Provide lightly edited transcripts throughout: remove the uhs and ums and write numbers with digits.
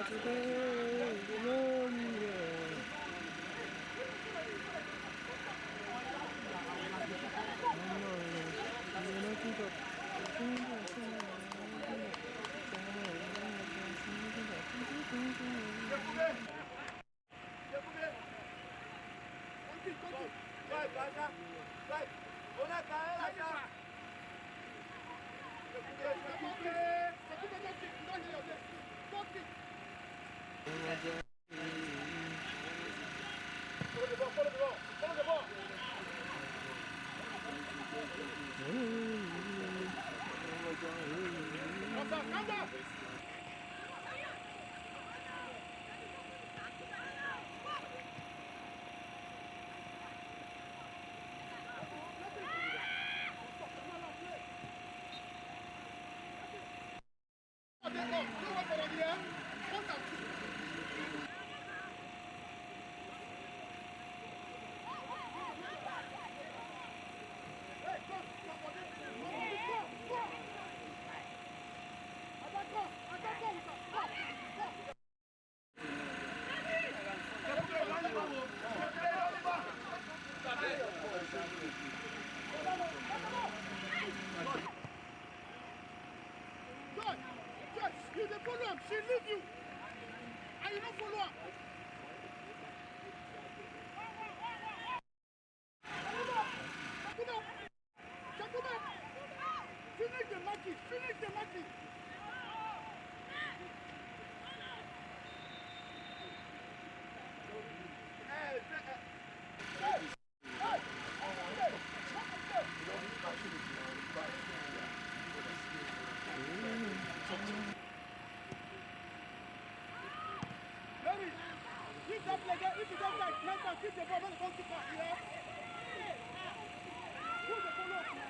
She leave you, and you don't follow her. Finish the marking, finish the marking. If you don't like, let them keep the ball, don't keep it, you know? Who's the follow-up?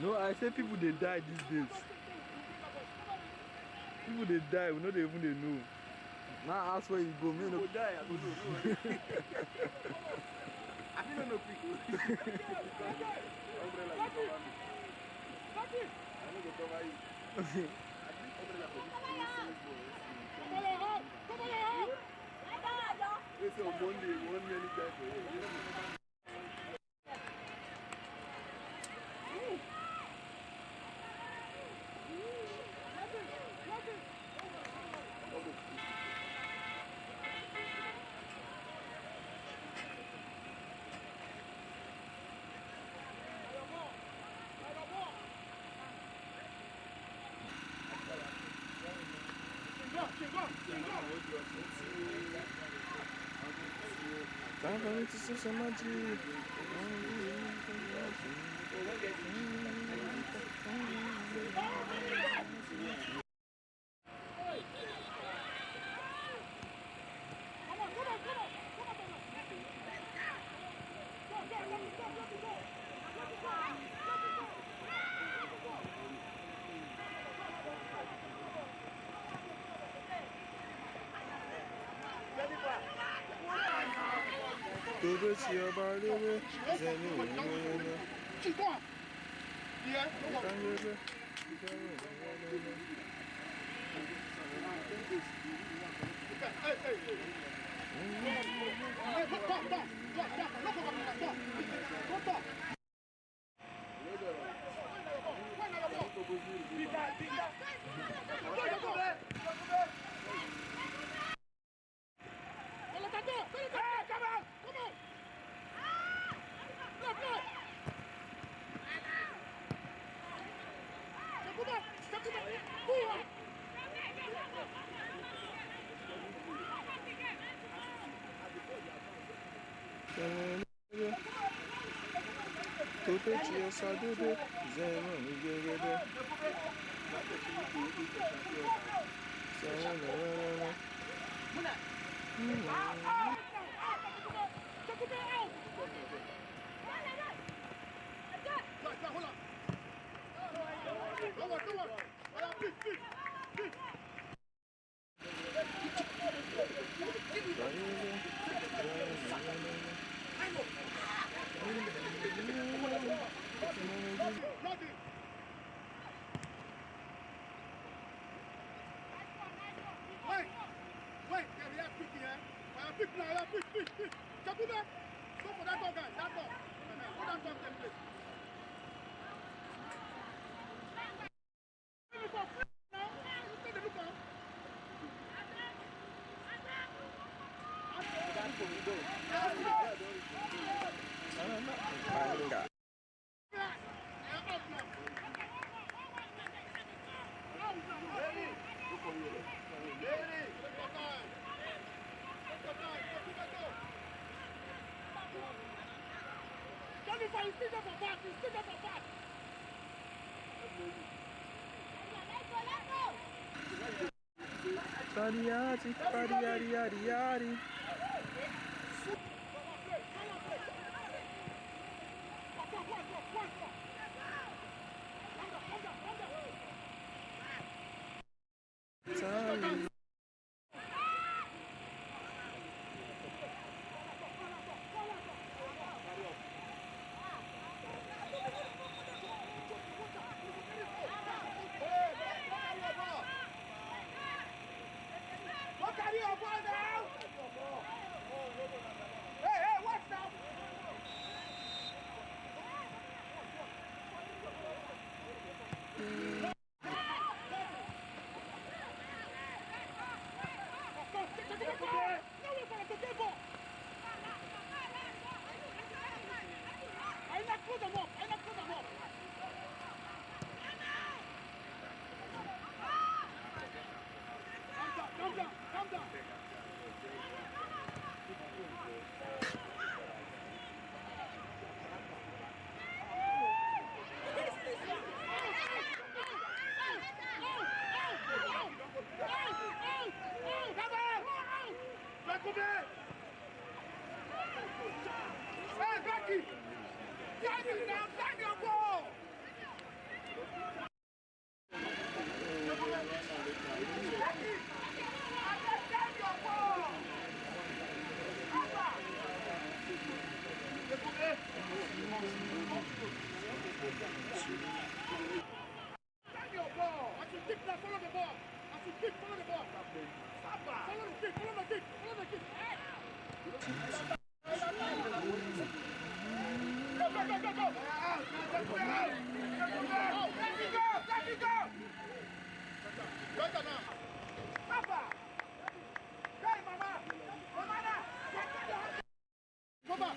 No, I say people they die these days. People they die, we know they even they know. Now ask where you go, me no die. I don't know. I don't know people. Umbrella will cover me. I know they cover you. I think umbrella for this. They say on Monday, one minute die for you. Time for me to see some magic. Todo se abalou, Zeno. Keep going. Yeah. Todo dia só Dudu, Zeno, Miguel. Come on. Pick. Wait, we have pick here. Pick now, pick. Chakuba, go for that ball, guys. That ball. Put that ball in place. Yari. Calm down. Hey, Becky! Stand your ball! Follow the ball. Follow the ball. Follow the kick. Go. Let me go. Better now. Papa. Hey, Mama. Go back.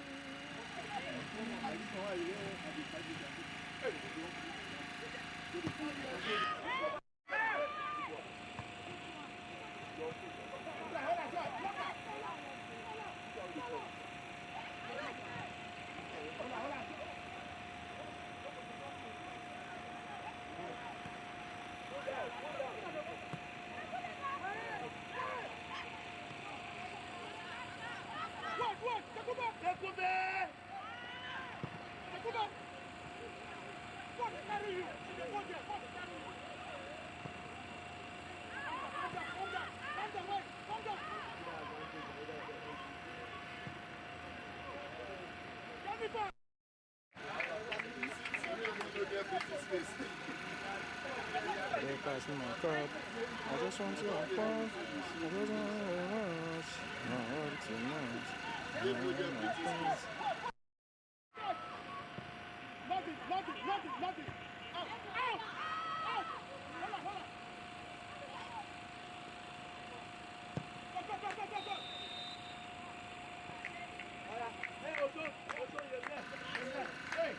Pass me my cup. I just want to have fun. I don't know too much. Nothing. Out. Hold on. Go. Hey, Oso, you're there. Hey.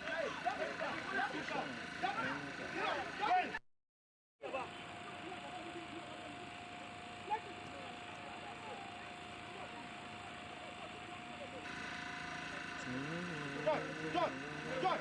John.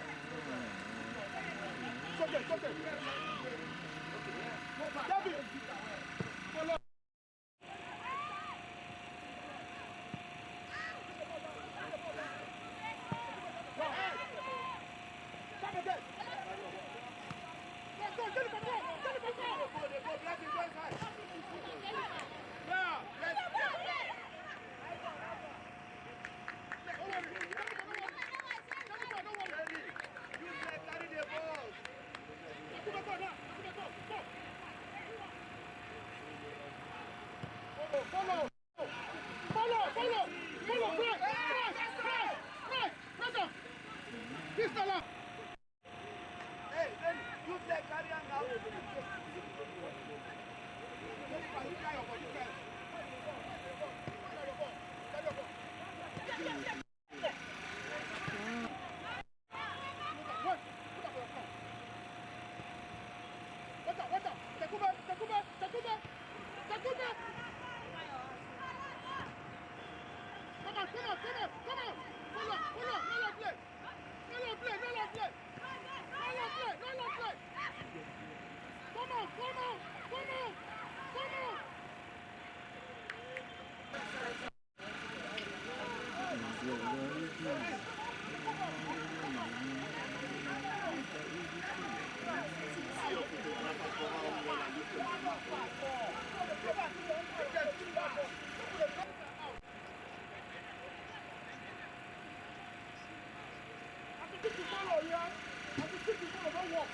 don't walk.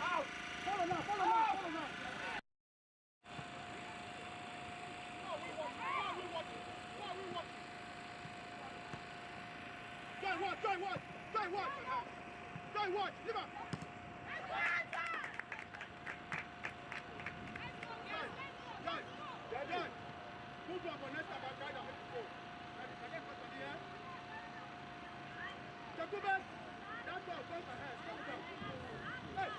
Out. Follow now, follow now, follow now. Go and watch. Give up. Move on, Vanessa, but guide them. Jacobus, that ball goes ahead. Come down. Hey,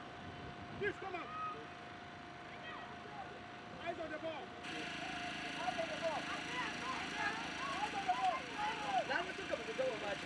please come out. Eyes on the ball. Eyes on the ball. Eyes on the ball. Now we took up the goal match.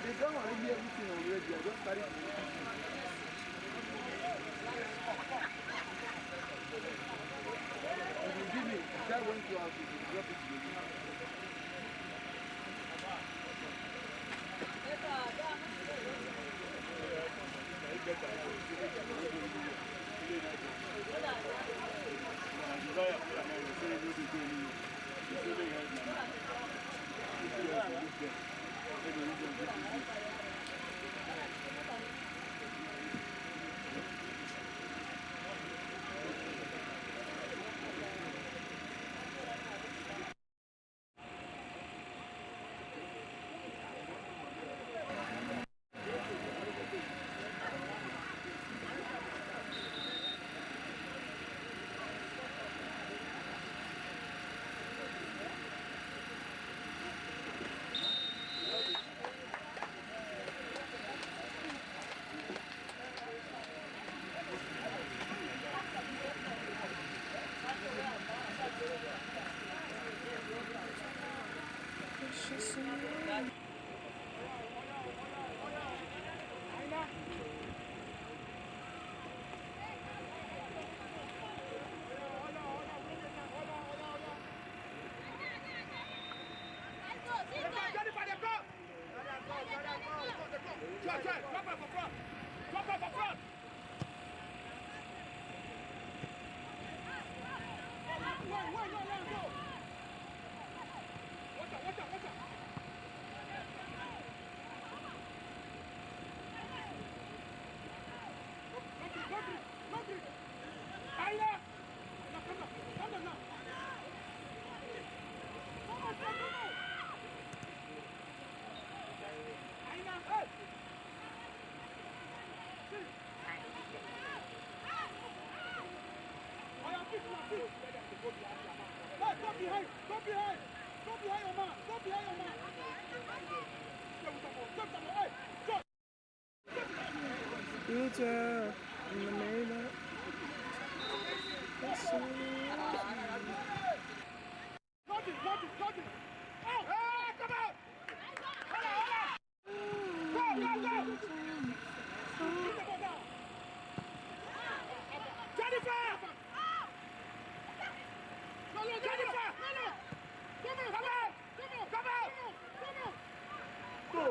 They don't already everything already. I just started. If you give me, that went to us, you drop it to me. your man. Go behind your man. Future in the neighborhood. Got it. Out! Hey, come out! Go! Jennifer! Jennifer! Come out! Go!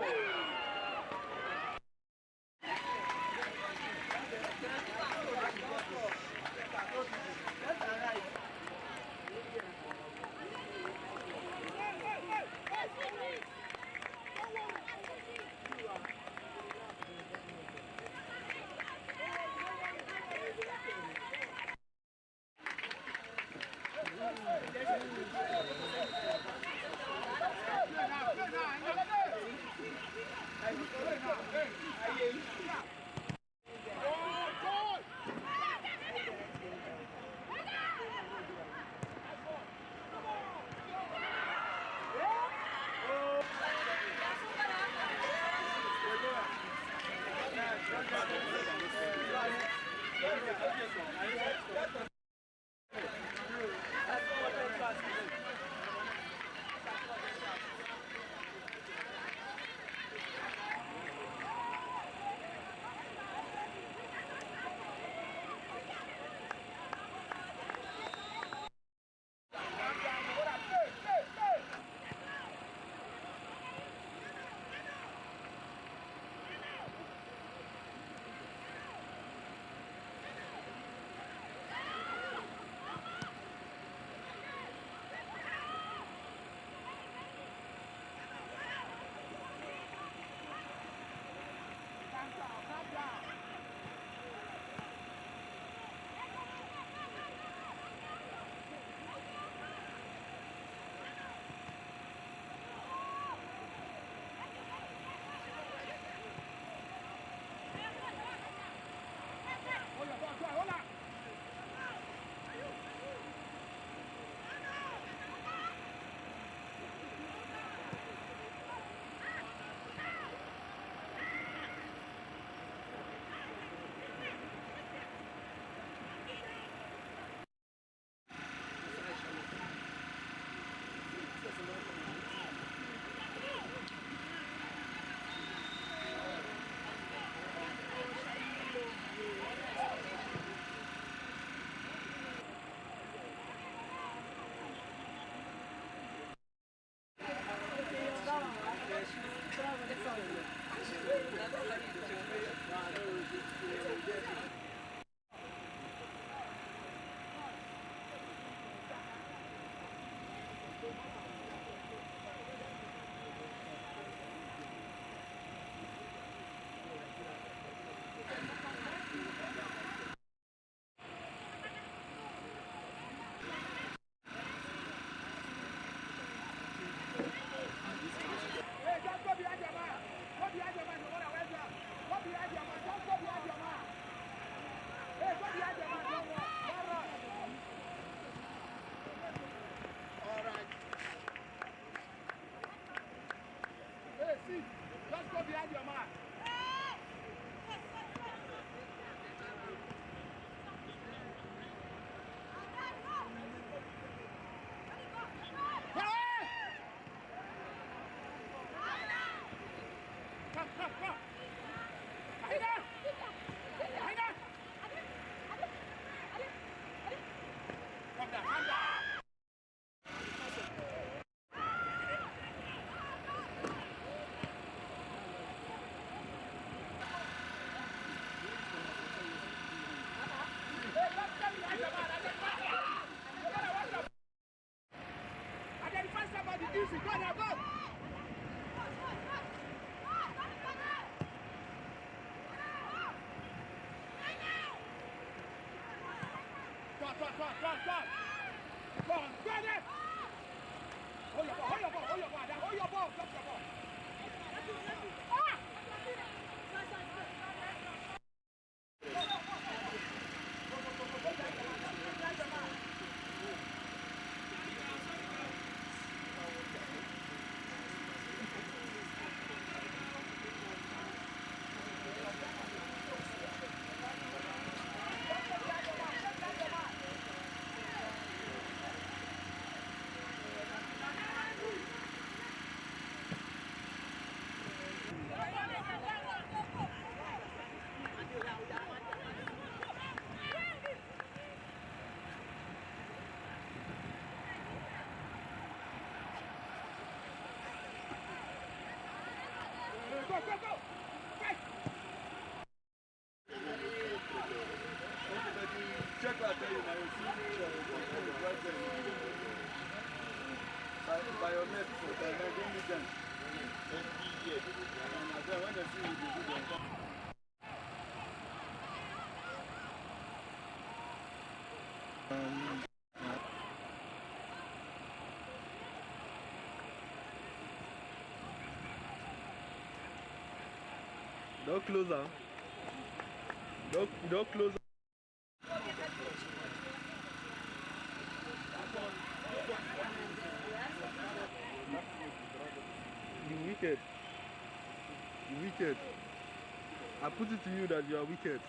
Just go behind your man. Come. Calm down. Identify somebody easy. Go now, go. Go on, go there. Hold your ball. Drop your ball. Biomet for the Nigerian. And then when they see you, they do them. Don't close her. Don't close her. You wicked. You wicked. I put it to you that you are wicked.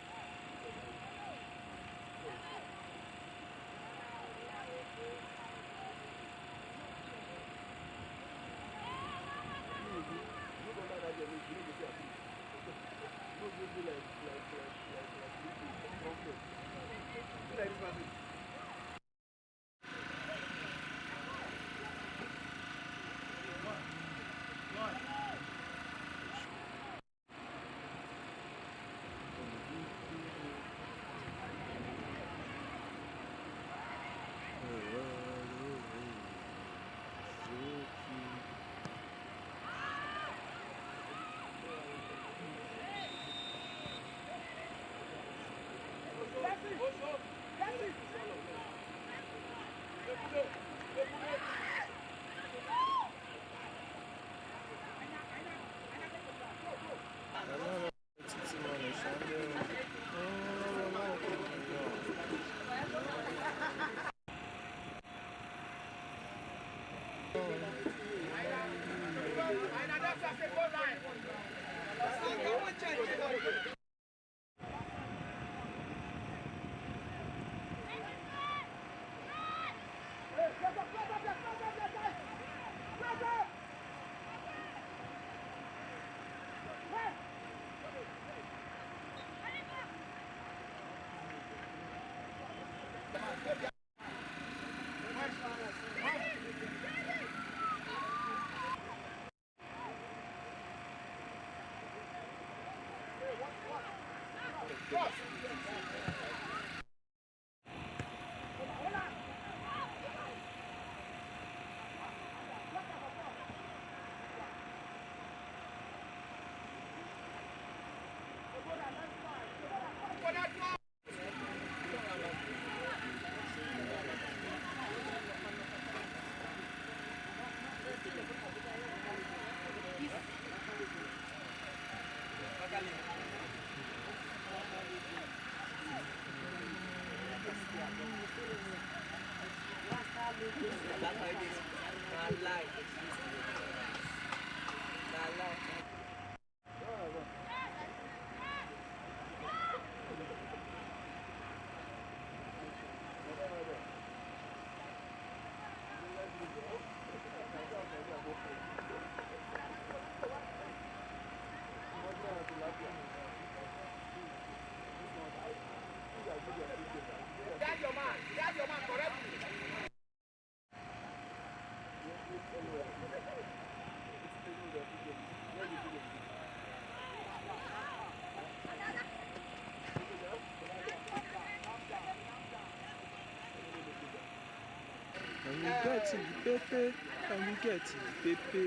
And we get in the pepe, and we get in the pepe,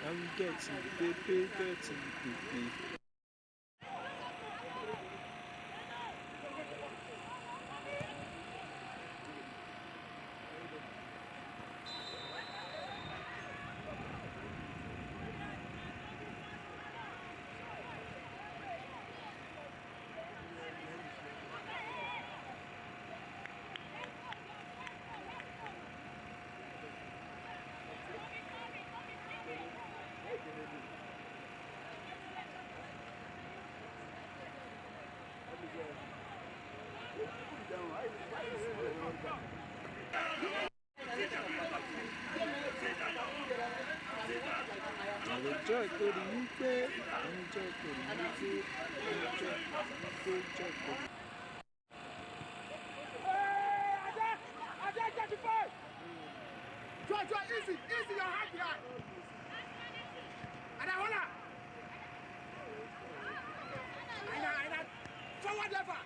and we get in the pepe, get in the pepe. Joy to the UK, and joy to the UK, and joy to the UK, Joy, easy, your hand behind. And I hold up. Forward lever.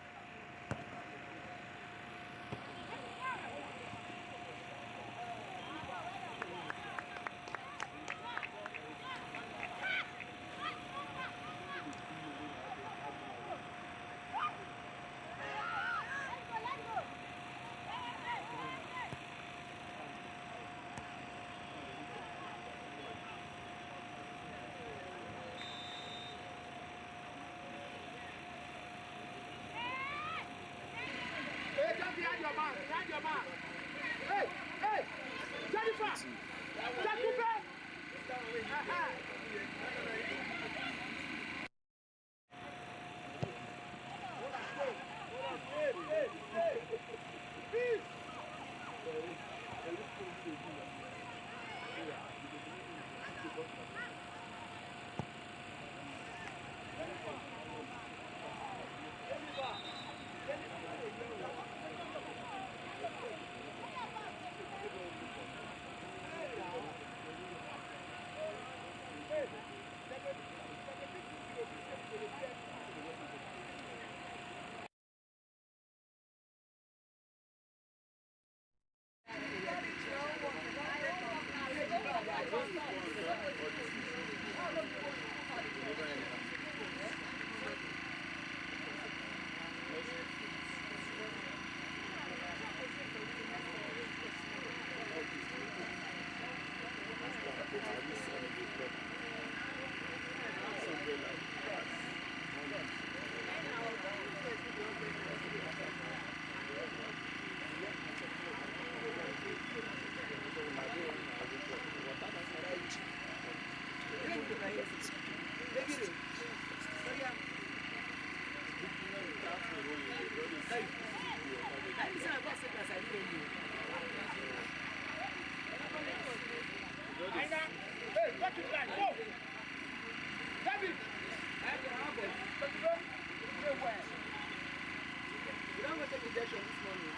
You don't go take injection this morning.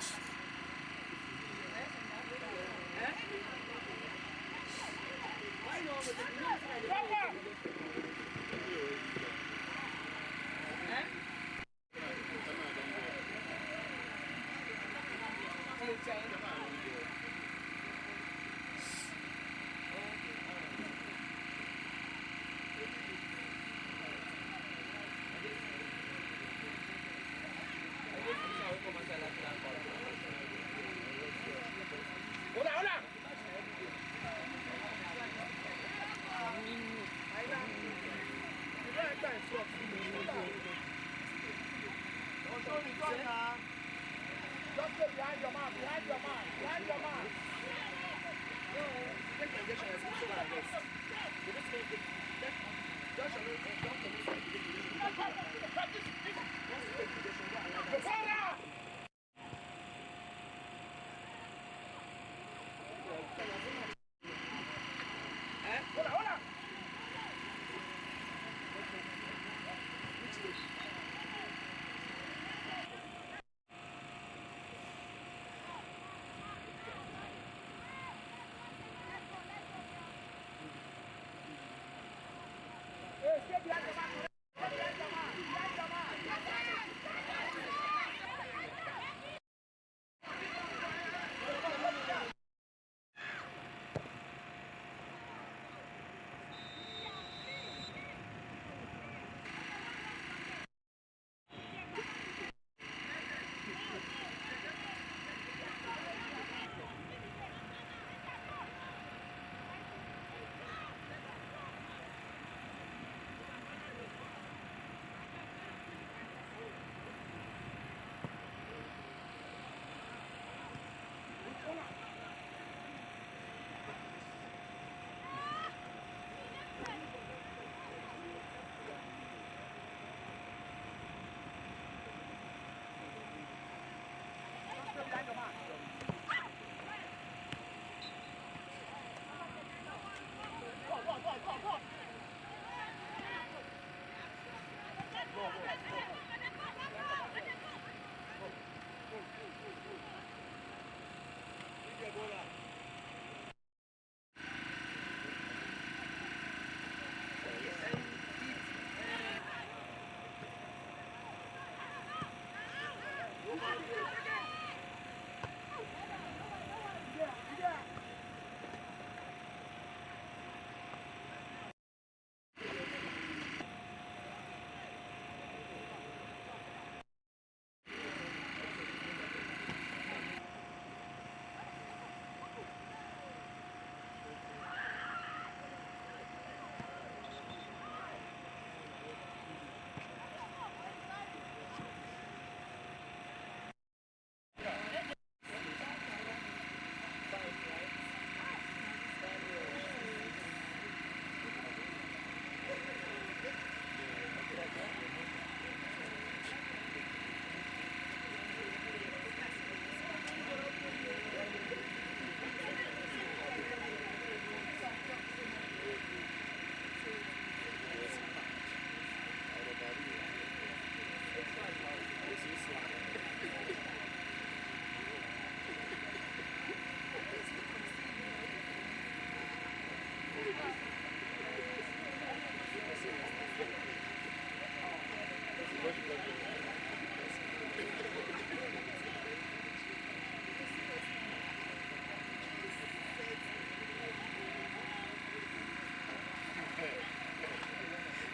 Why you don't go take injection? Hola! Just go behind your man. No, take the injection as soon as you go and rest. You just make it. Just once you take the injection, go and lie down. Hola! Hey, stay behind your man.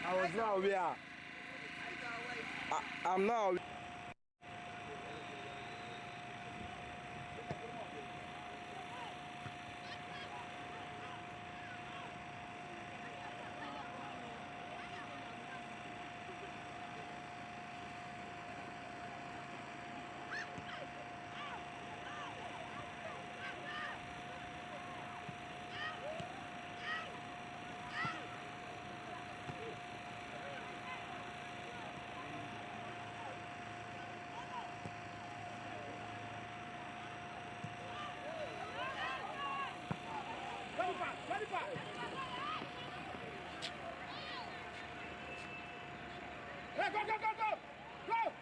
I was not aware. I'm not aware. Go!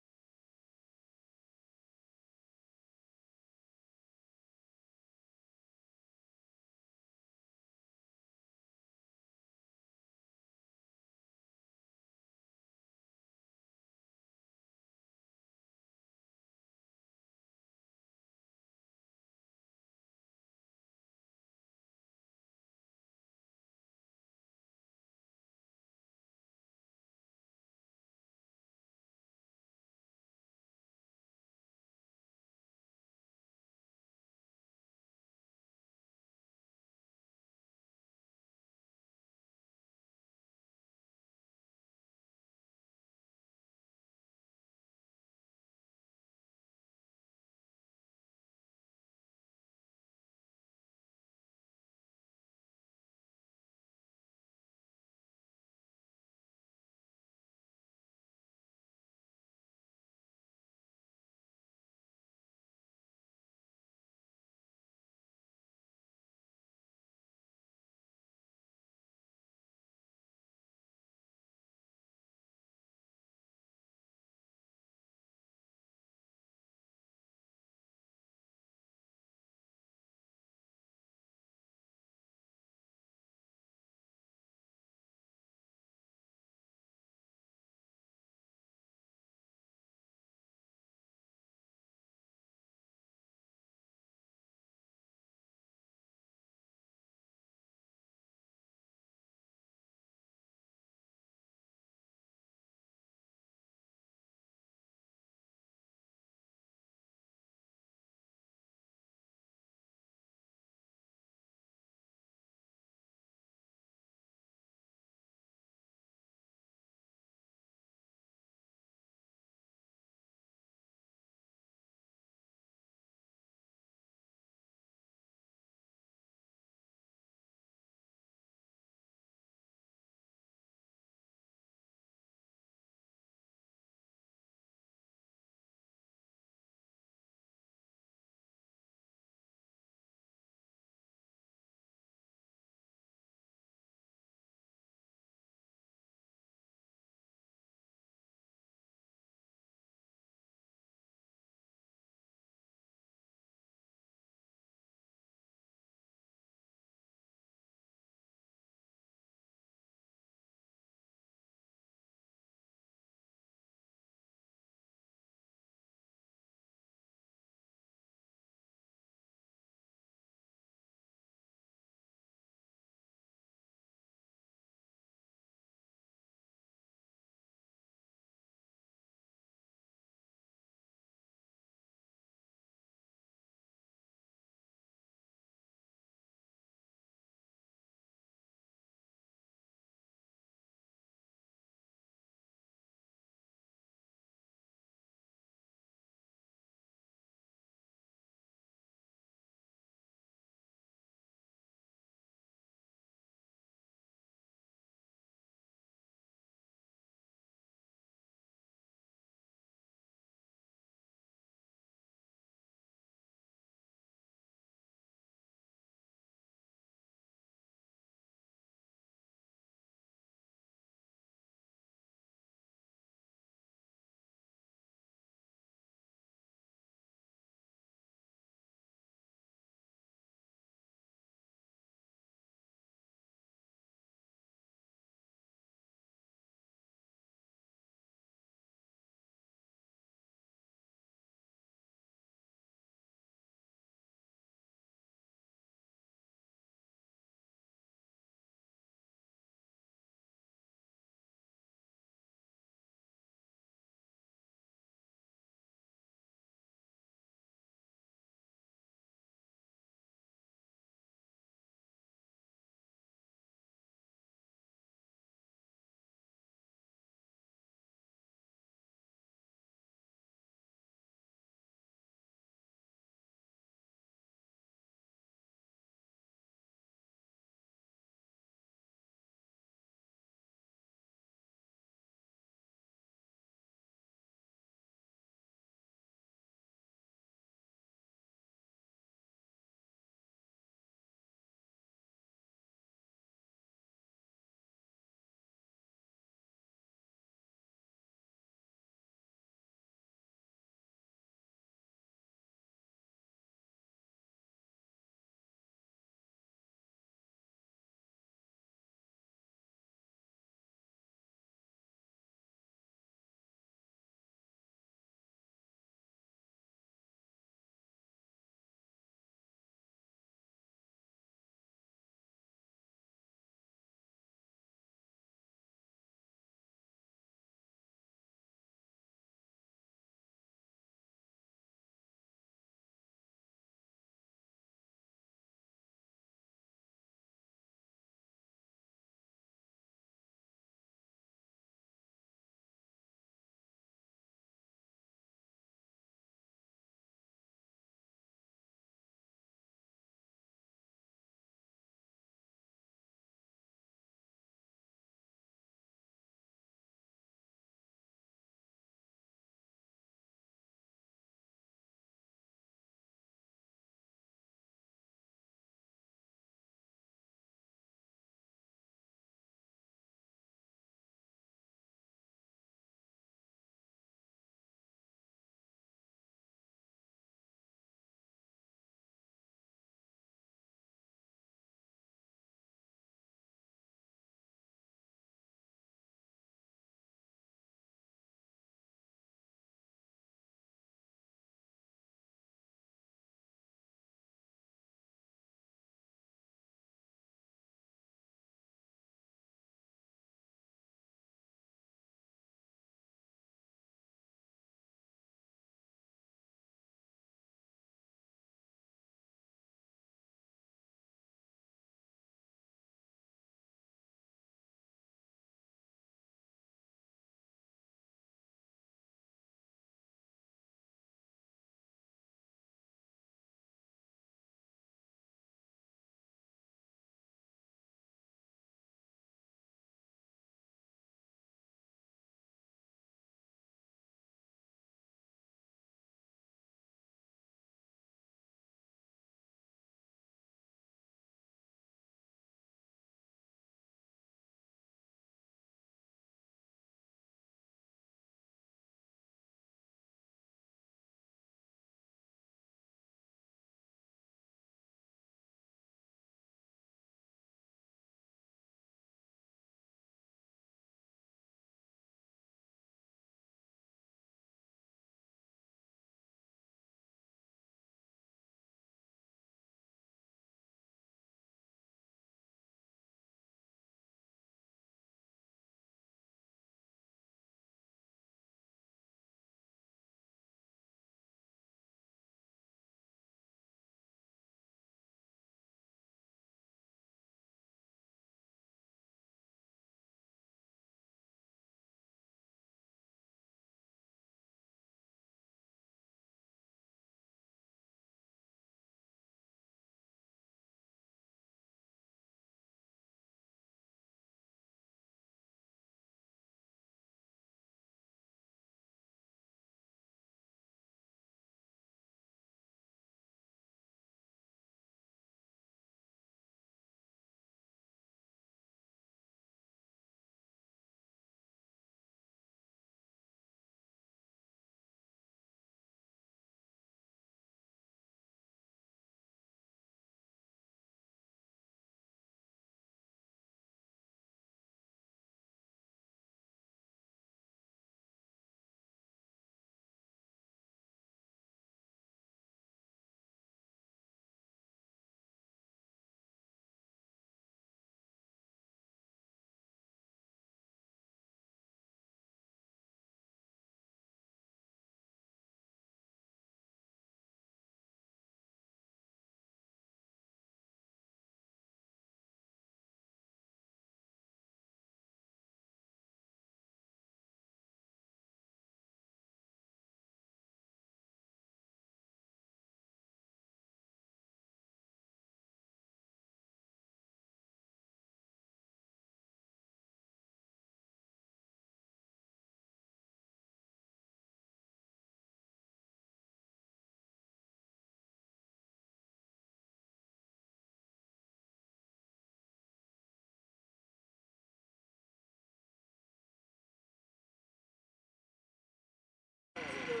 My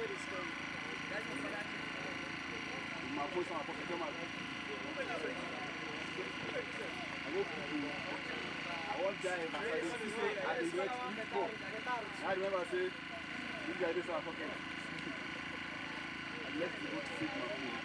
voice on my pocket, come on. I won't die, but I remember I said, this guy is our pocket. And let's go to save my food.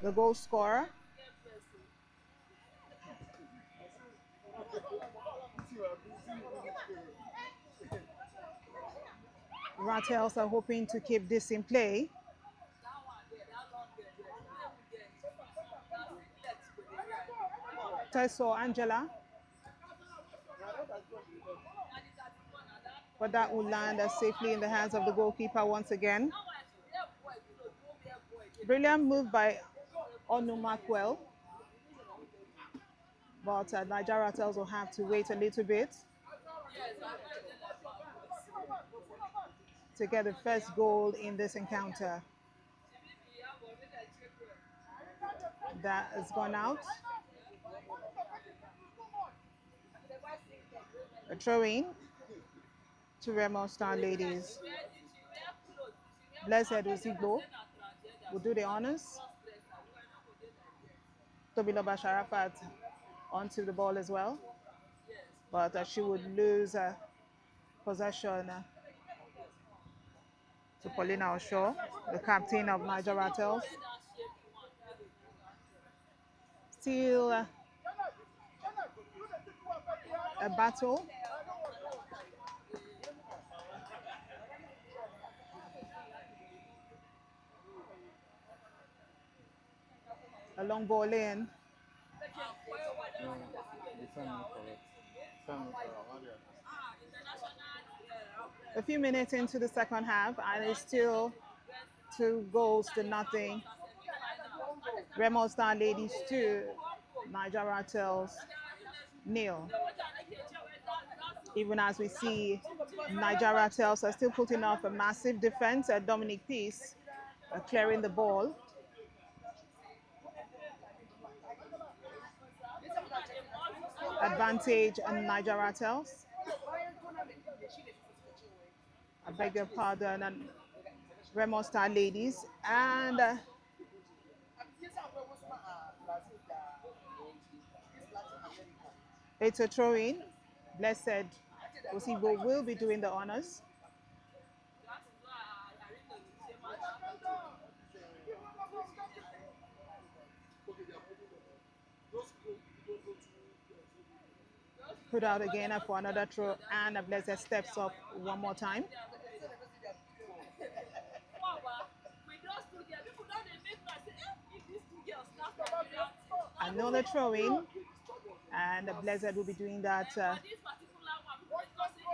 the goal scorer. Ratels are hoping to keep this in play. So Angela, but that will land safely in the hands of the goalkeeper once again. Brilliant move by Onu Mackwell, but Naija Ratels will have to wait a little bit to get the first goal in this encounter. That has gone out. A throw-in to Remo Star Ladies. Blessed Usigbo will do the honors. Tobiloba Sharafat onto the ball as well, but she would lose possession to Paulina Osho, the captain of Naija Ratels. Still a battle. A long ball in. A few minutes into the second half, and it's still 2 goals to nothing. Remo Star Ladies 2, Naija Ratels 0. Even as we see, Naija Ratels are still putting off a massive defense. Dominic Peace clearing the ball. Advantage and Naija Ratels. I beg your pardon, and Remo Star Ladies. And it's a throw-in. Blessed Osibo will be doing the honors. Put out again for another throw, and Blessed steps up one more time. Another throw-in, and Blessed will be doing that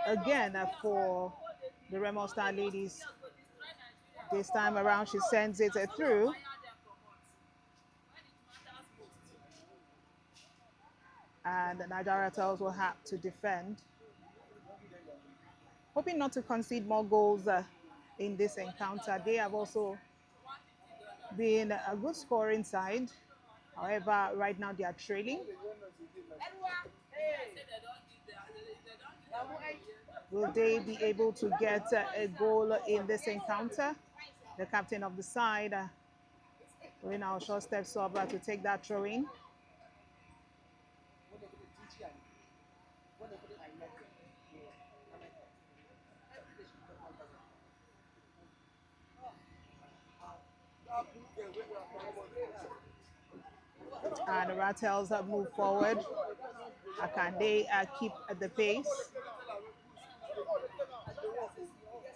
again for the Remo Star Ladies. This time around, she sends it through. And Naija Ratels will have to defend, hoping not to concede more goals in this encounter. They have also been a good scoring side. However, right now they are trailing. Will they be able to get a goal in this encounter? The captain of the side, Paulina Osho, steps up to take that throw-in. And the Ratels have moved forward. Can they keep at the pace?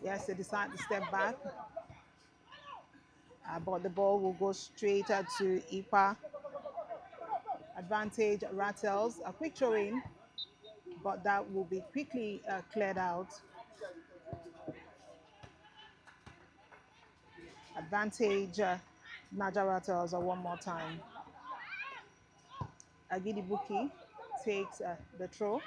Yes, they decide to step back. But the ball will go straight to Ipa. Advantage Ratels. A quick throw-in, but that will be quickly cleared out. Advantage Naija Ratels one more time. Agidi Buki takes the throw.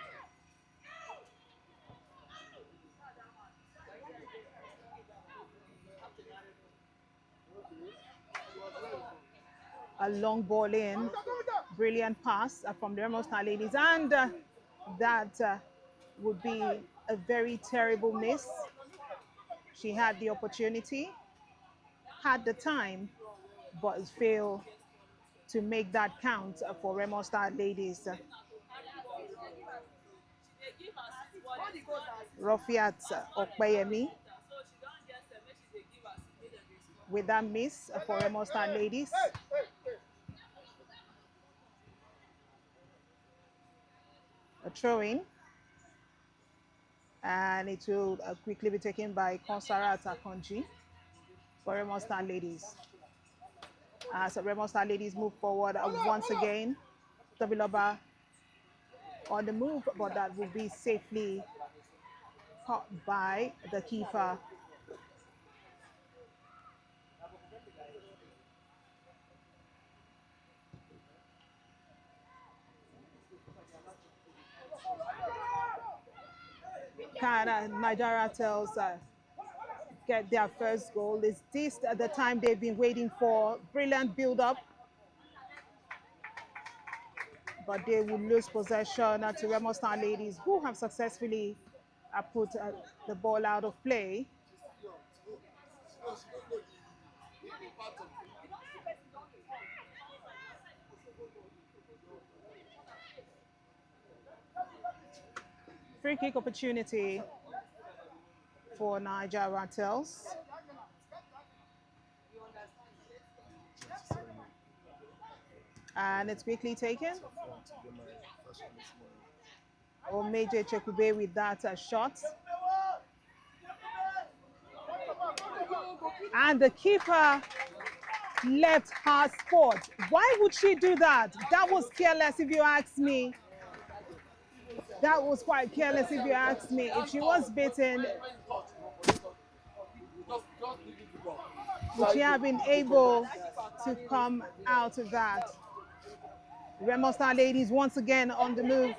A long ball in. Brilliant pass from the Remo Star Ladies. And that would be a very terrible miss. She had the opportunity, had the time, but failed to make that count for Remo Star Ladies. Rofiat Okpeyemi. with that miss for Remo Star ladies. A throw in, and it will quickly be taken by Konsarat Akonji for Remo Star ladies. As Remo Star ladies move forward once again, Tobiloba on the move, but that will be safely caught by the keeper. Can Naija Ratels get their first goal? Is this the time they've been waiting for? Brilliant build-up, but they will lose possession to Remo Star ladies, who have successfully put the ball out of play. Free kick opportunity for Naija Ratels. And it's quickly taken. Omeje Chekube with that shot. And the keeper left her spot. Why would she do that? That was careless if you ask me. That was quite careless if you ask me. If she was bitten, would she have been able to come out of that? Remo Star ladies once again on the move.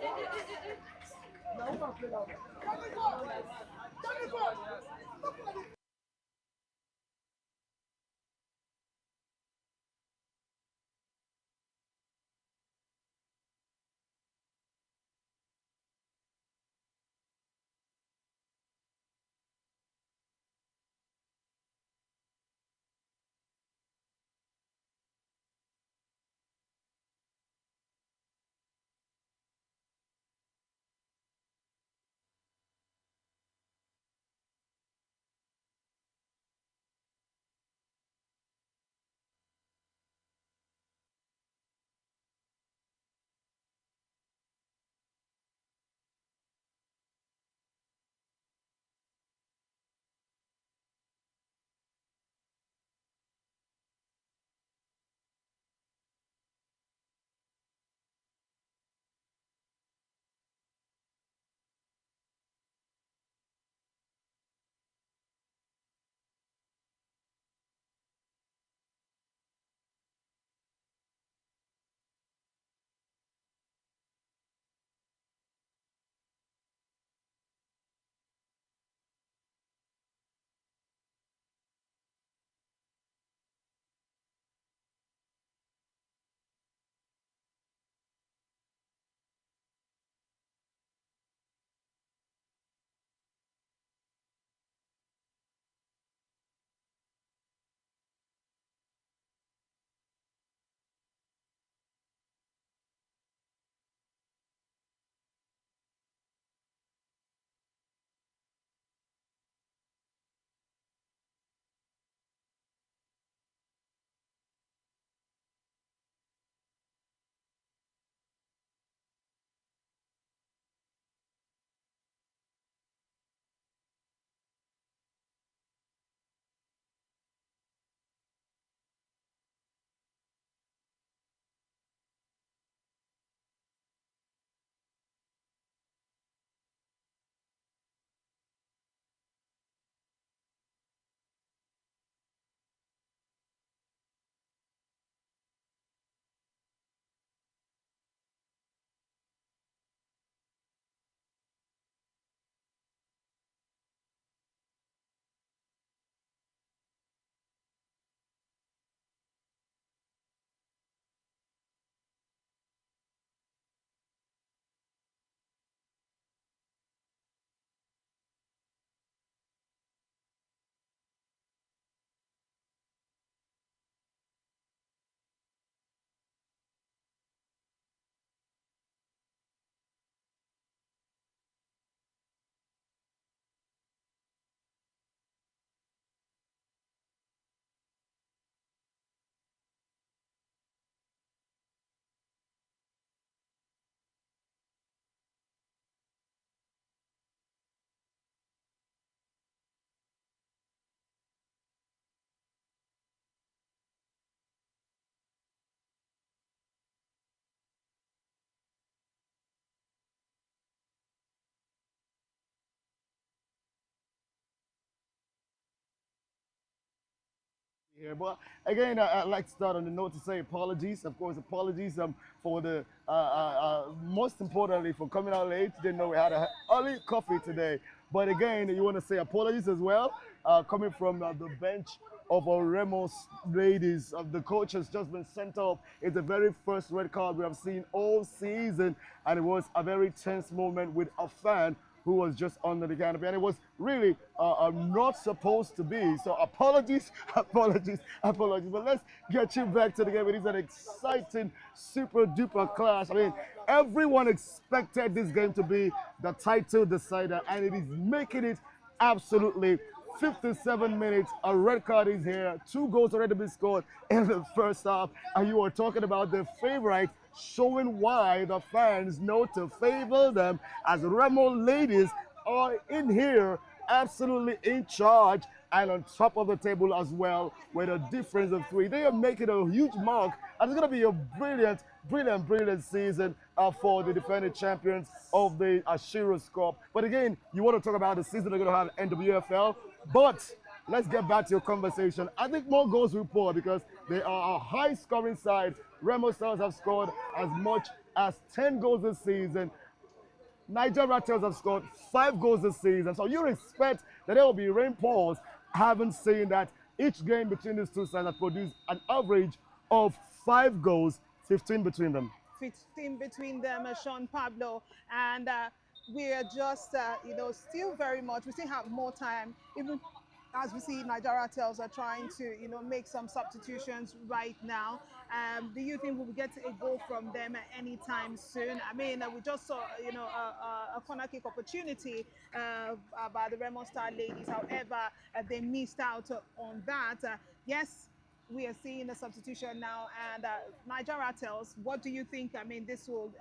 here. But again, I'd like to start on the note to say apologies. Of course, apologies for the most importantly for coming out late. Didn't know we had a early coffee today. But again, you want to say apologies as well, coming from the bench of our Remo's ladies. The coach has just been sent off. It's the very first red card we have seen all season, and it was a very tense moment with a fan who was just under the canopy, and it was really not supposed to be. So apologies, apologies, apologies. But let's get you back to the game. It is an exciting, super duper clash. I mean, everyone expected this game to be the title decider, and it is making it absolutely 57 minutes, a red card is here, 2 goals already been scored in the first half, and you are talking about the favorite, showing why the fans know to favor them, as Remo ladies are in here absolutely in charge and on top of the table as well with a difference of 3. They are making a huge mark, and it's going to be a brilliant, brilliant, brilliant season for the defending champions of the SHEROESCUP. But again, you want to talk about the season they're going to have NWFL, but let's get back to your conversation. I think more goals will pour because they are a high-scoring side. Remo Stars have scored as much as 10 goals this season. Naija Ratels have scored 5 goals this season. So you expect that there will be rainfalls. Haven't seen that each game between these two sides has produced an average of 5 goals, 15 between them. 15 between them, Sean Pablo, and we are just, still very much, we still have more time, even as we see Naija Ratels are trying to, make some substitutions right now. Do you think we'll get a goal from them anytime soon? I mean, we just saw, a corner kick opportunity by the Remo Star ladies. However, they missed out on that. Yes, we are seeing a substitution now, and Naija Ratels, what do you think? This will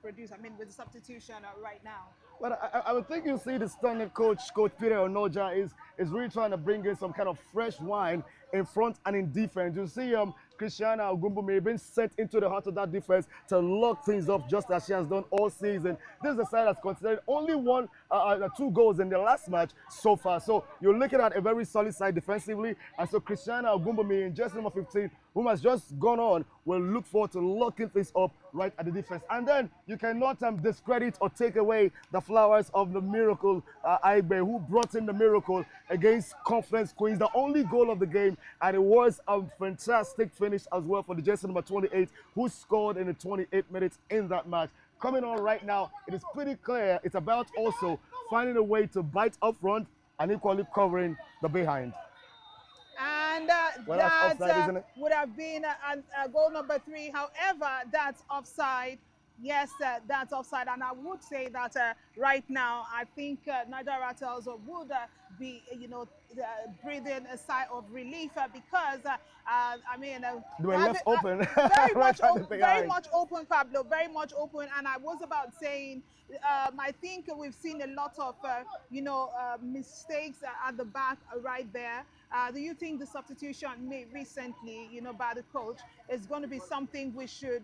produce. With the substitution right now. Well, I would think you see the stunning Coach Peter Onoja is really trying to bring in some kind of fresh wine in front and in defense. You see Christiana Ogunbumi being sent into the heart of that defense to lock things up just as she has done all season. This is a side that's considered only 2 goals in the last match so far. So you're looking at a very solid side defensively. And so Christiana Ogunbumi in jersey number 15, whom has just gone on, will look forward to locking things up right at the defense. And then you cannot discredit or take away the flowers of the miracle, Aigbe, who brought in the miracle against Conference Queens, the only goal of the game. And it was a fantastic finish as well for the jersey number 28, who scored in the 28 minutes in that match. Coming on right now, it is pretty clear it's about also finding a way to bite up front and equally covering the behind. And well, that offside, would have been goal number 3. However, that's offside. Yes, that's offside. And I would say that right now, I think Naija Ratels would be, breathing a sigh of relief because, they were left open. Very much, very much open, Pablo, very much open. And I was about saying, I think we've seen a lot of, mistakes at the back right there. Do you think the substitution made recently, by the coach is going to be something we should,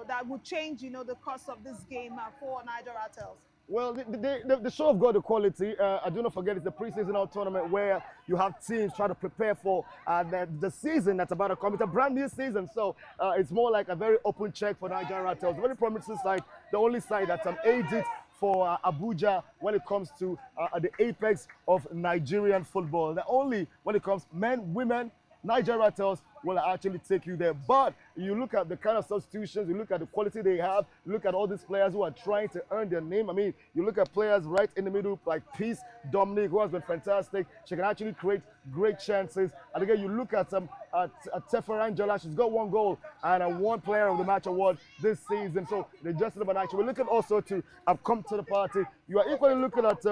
that would change, the course of this game for Naija Ratels? Well, the show have got the quality. I do not forget it's the preseason tournament where you have teams trying to prepare for the season that's about to come. It's a brand new season, so it's more like a very open check for Naija Ratels. Very promising side, the only side that aids it for Abuja when it comes to the apex of Nigerian football. The only when it comes men, women, Naija Ratels will actually take you there. But you look at the kind of substitutions, you look at the quality they have, you look at all these players who are trying to earn their name. You look at players right in the middle like Peace Dominic, who has been fantastic. She can actually create great chances. And again, you look at Tefa Angela, she's got 1 goal and 1 player of the match award this season. So they just about action. We're looking also to have come to the party. You are equally looking at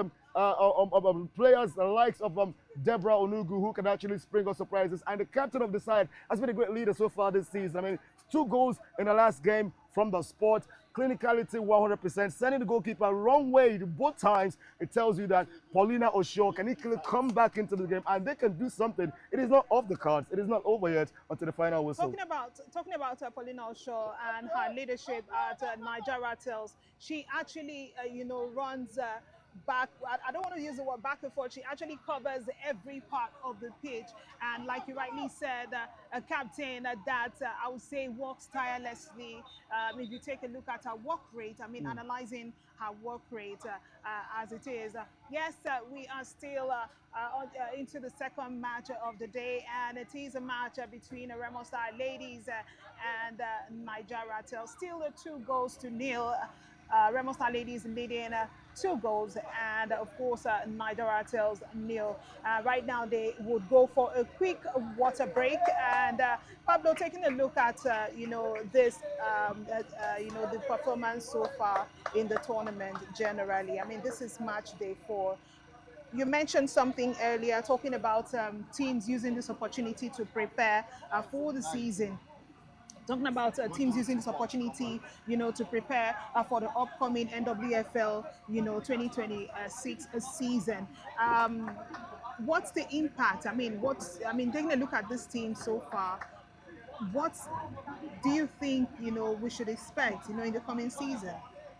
players the likes of Deborah Onugu, who can actually spring up surprises. And the captain of the side has been a great leader so far this season. 2 goals in the last game from the sport. Clinicality 100%, sending the goalkeeper wrong way both times. It tells you that Paulina Osho can equally come back into the game and they can do something. It is not off the cards. It is not over yet until the final whistle. Talking about Paulina Osho and her leadership at Naija Ratels, she actually, runs back. I don't want to use the word back and forth. She actually covers every part of the pitch. And like you rightly said, a captain that I would say works tirelessly. If you take a look at her work rate, I mean, analyzing her work rate as it is. Yes, we are still into the second match of the day, and it is a match between Remo Star ladies and Naija Ratels. Still 2-0. Remo Star ladies leading 2 goals, and of course Naija Ratels 0. Right now they would go for a quick water break, and Pablo, taking a look at this the performance so far in the tournament generally. I mean, this is match day 4. You mentioned something earlier, talking about teams using this opportunity to prepare for the season. Talking about teams using this opportunity, to prepare for the upcoming NWFL, 2026 season. What's the impact? I mean, taking a look at this team so far, what do you think, we should expect, in the coming season?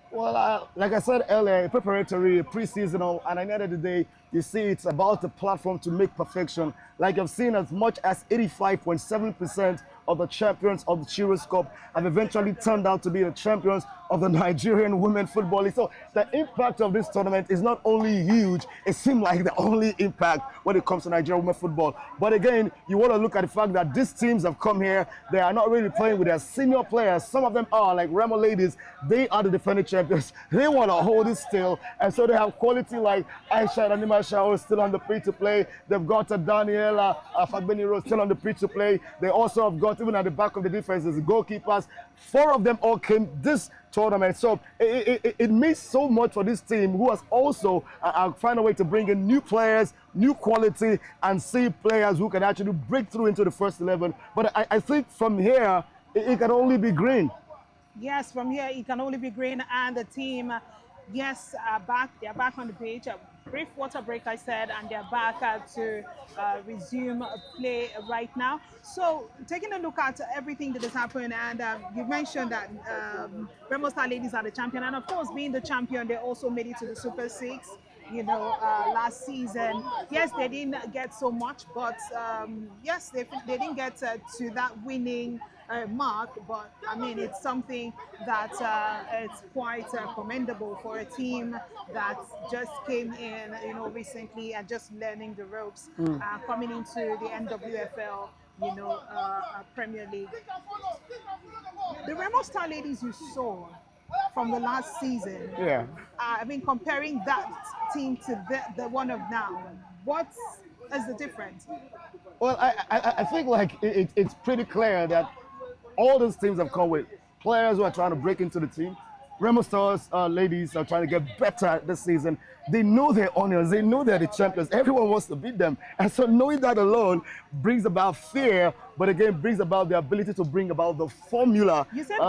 Well, like I said earlier, preparatory, pre-seasonal, and at the end of the day, you see it's about the platform to make perfection. Like I've seen as much as 85.7% of the champions of the SHEROESCUP have eventually turned out to be the champions of the Nigerian women football league. So the impact of this tournament is not only huge, it seems like the only impact when it comes to Nigerian women football. But again, you want to look at the fact that these teams have come here, they are not really playing with their senior players. Some of them are, like Remo ladies, they are the defending champions. They want to hold it still. And so they have quality like Aisha and Anima Shao still on the pitch to play. They've got Daniela Fagbeni Rose still on the pitch to play. They also have got, even at the back of the defense, the goalkeepers. 4 of them all came this tournament. So it means so much for this team, who has also found a way to bring in new players, new quality, and see players who can actually break through into the first 11. But I think from here, it can only be green. Yes, from here it can only be green, and the team, yes, they're back on the pitch. A brief water break, I said, and they're back to resume play right now. So taking a look at everything that has happened, and you mentioned that Remo Star ladies are the champion, and of course, being the champion, they also made it to the Super 6. Last season, yes, they didn't get so much, but yes, they didn't get to that winning mark. But I mean, it's something that it's quite commendable for a team that just came in, recently and just learning the ropes, coming into the NWFL, Premier League. The Remo Star ladies you saw from the last season. Yeah. I mean, comparing that team to the one of now, what is the difference? Well, I think like it's pretty clear that all those teams have come with players who are trying to break into the team. Remo Stars ladies are trying to get better this season. They know their honors. They know they're the champions. Everyone wants to beat them. And so knowing that alone brings about fear, but again, brings about the ability to bring about the formula. You said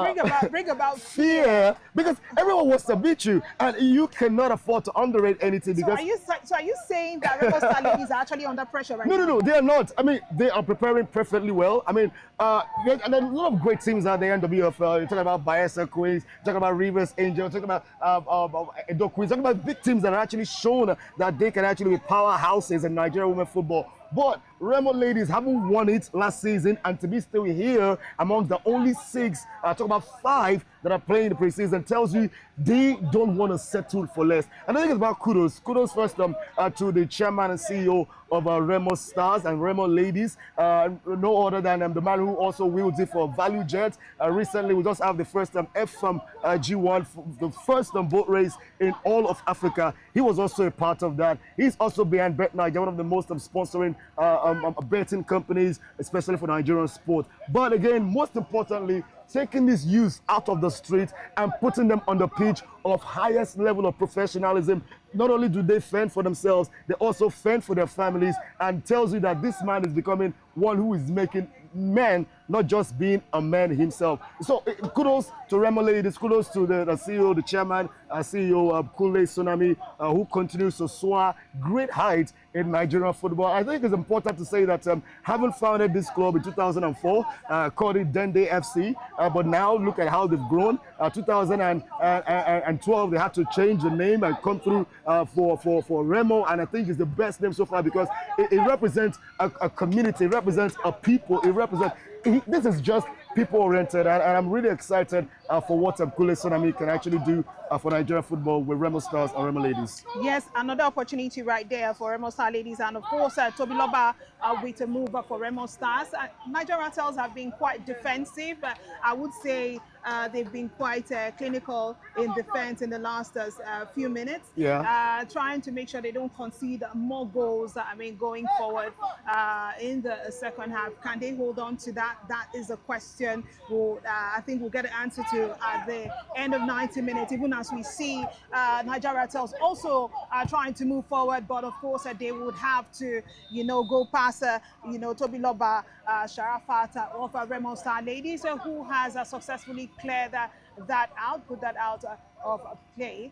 bring about fear, because everyone wants to beat you, and you cannot afford to underrate anything. So because are you saying that Remo Star ladies are actually under pressure right now? No, they are not. I mean, they are preparing perfectly well. I mean, and there are a lot of great teams out there in the WFL. You're talking about Bayelsa Queens, you're talking about Rivers Angels, you're talking about Edo Queens, you're talking about big teams that are actually shown that they can actually be powerhouses in Nigerian women football. But Remo ladies haven't won it last season, and to be still here amongst the only 6, talk about 5 that are playing the preseason, tells you they don't want to settle for less. And I think it's about kudos. Kudos first to the chairman and CEO of Remo Stars and Remo ladies. No other than the man who also wields it for Value Jet. Recently, we just have the first G1, the first boat race in all of Africa. He was also a part of that. He's also behind Bet Naija, one of the most sponsoring betting companies, especially for Nigerian sport. But again, most importantly, taking these youths out of the street and putting them on the pitch of highest level of professionalism. Not only do they fend for themselves, they also fend for their families, and tells you that this man is becoming one who is making men, not just being a man himself. So kudos to Remo ladies, kudos to the CEO, the chairman, CEO of Kule Tsunami, who continues to soar great heights in Nigerian football. I think it's important to say that having founded this club in 2004, called it Dende FC, but now look at how they've grown. 2012, they had to change the name and come through for Remo, and I think it's the best name so far because it represents a community, it represents a people, it represents. This is just people-oriented, and I'm really excited for what Kule Sonami can actually do for Nigerian football with Remo Stars and Remo Ladies. Yes, another opportunity right there for Remo Star Ladies, and of course, Toby Loba with a move for Remo Stars. Nigeria Ratels have been quite defensive. I would say they've been quite clinical in defense in the last few minutes. Yeah. Trying to make sure they don't concede more goals. I mean, going forward in the second half, can they hold on to that? That is a question. I think we'll get an answer to at the end of 90 minutes. Even as we see Nigeria Ratels also trying to move forward, but of course they would have to, go past, Toby Loba, Sharafat of Remo Star Ladies, who has successfully cleared that out, put that out of play.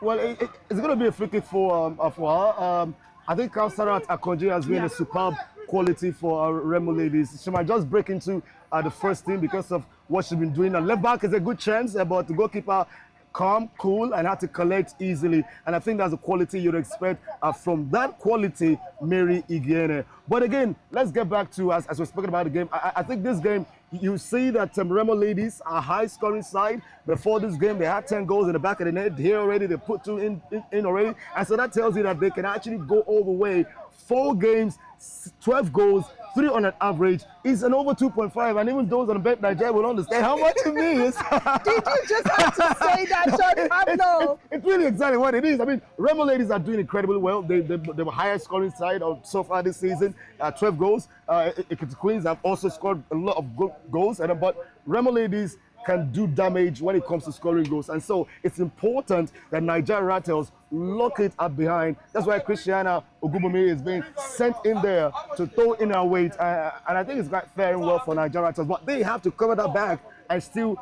Well, it's going to be a free kick for her. I think Kausarat Akonji has been a superb quality for our Remo Ladies. She might just break into the first team because of what she's been doing. Left back is a good chance, but the goalkeeper calm, cool, and had to collect easily. And I think that's the quality you'd expect from that quality, Mary Igiene. But again, let's get back to, as we're speaking about the game, I think this game, you see that Remo Ladies are high-scoring side. Before this game, they had 10 goals in the back of the net. Here already, they put 2 in already. And so that tells you that they can actually go all the way. 4 games, 12 goals, 3 on an average is an over 2.5, and even those on the bet Nigeria will understand how much it means. Did you just have to say that, Sean Pablo? It's really exactly what it is. I mean, Remo Ladies are doing incredibly well. They were highest scoring side so far this season, 12 goals. Ekiti Queens have also scored a lot of goals, but Remo Ladies can do damage when it comes to scoring goals. And so it's important that Nigeria Ratels lock it up behind. That's why Christiana Ogubumi is being sent in there to throw in her weight. And I think it's quite fair and well for Nigeria Ratels. But they have to cover that back and still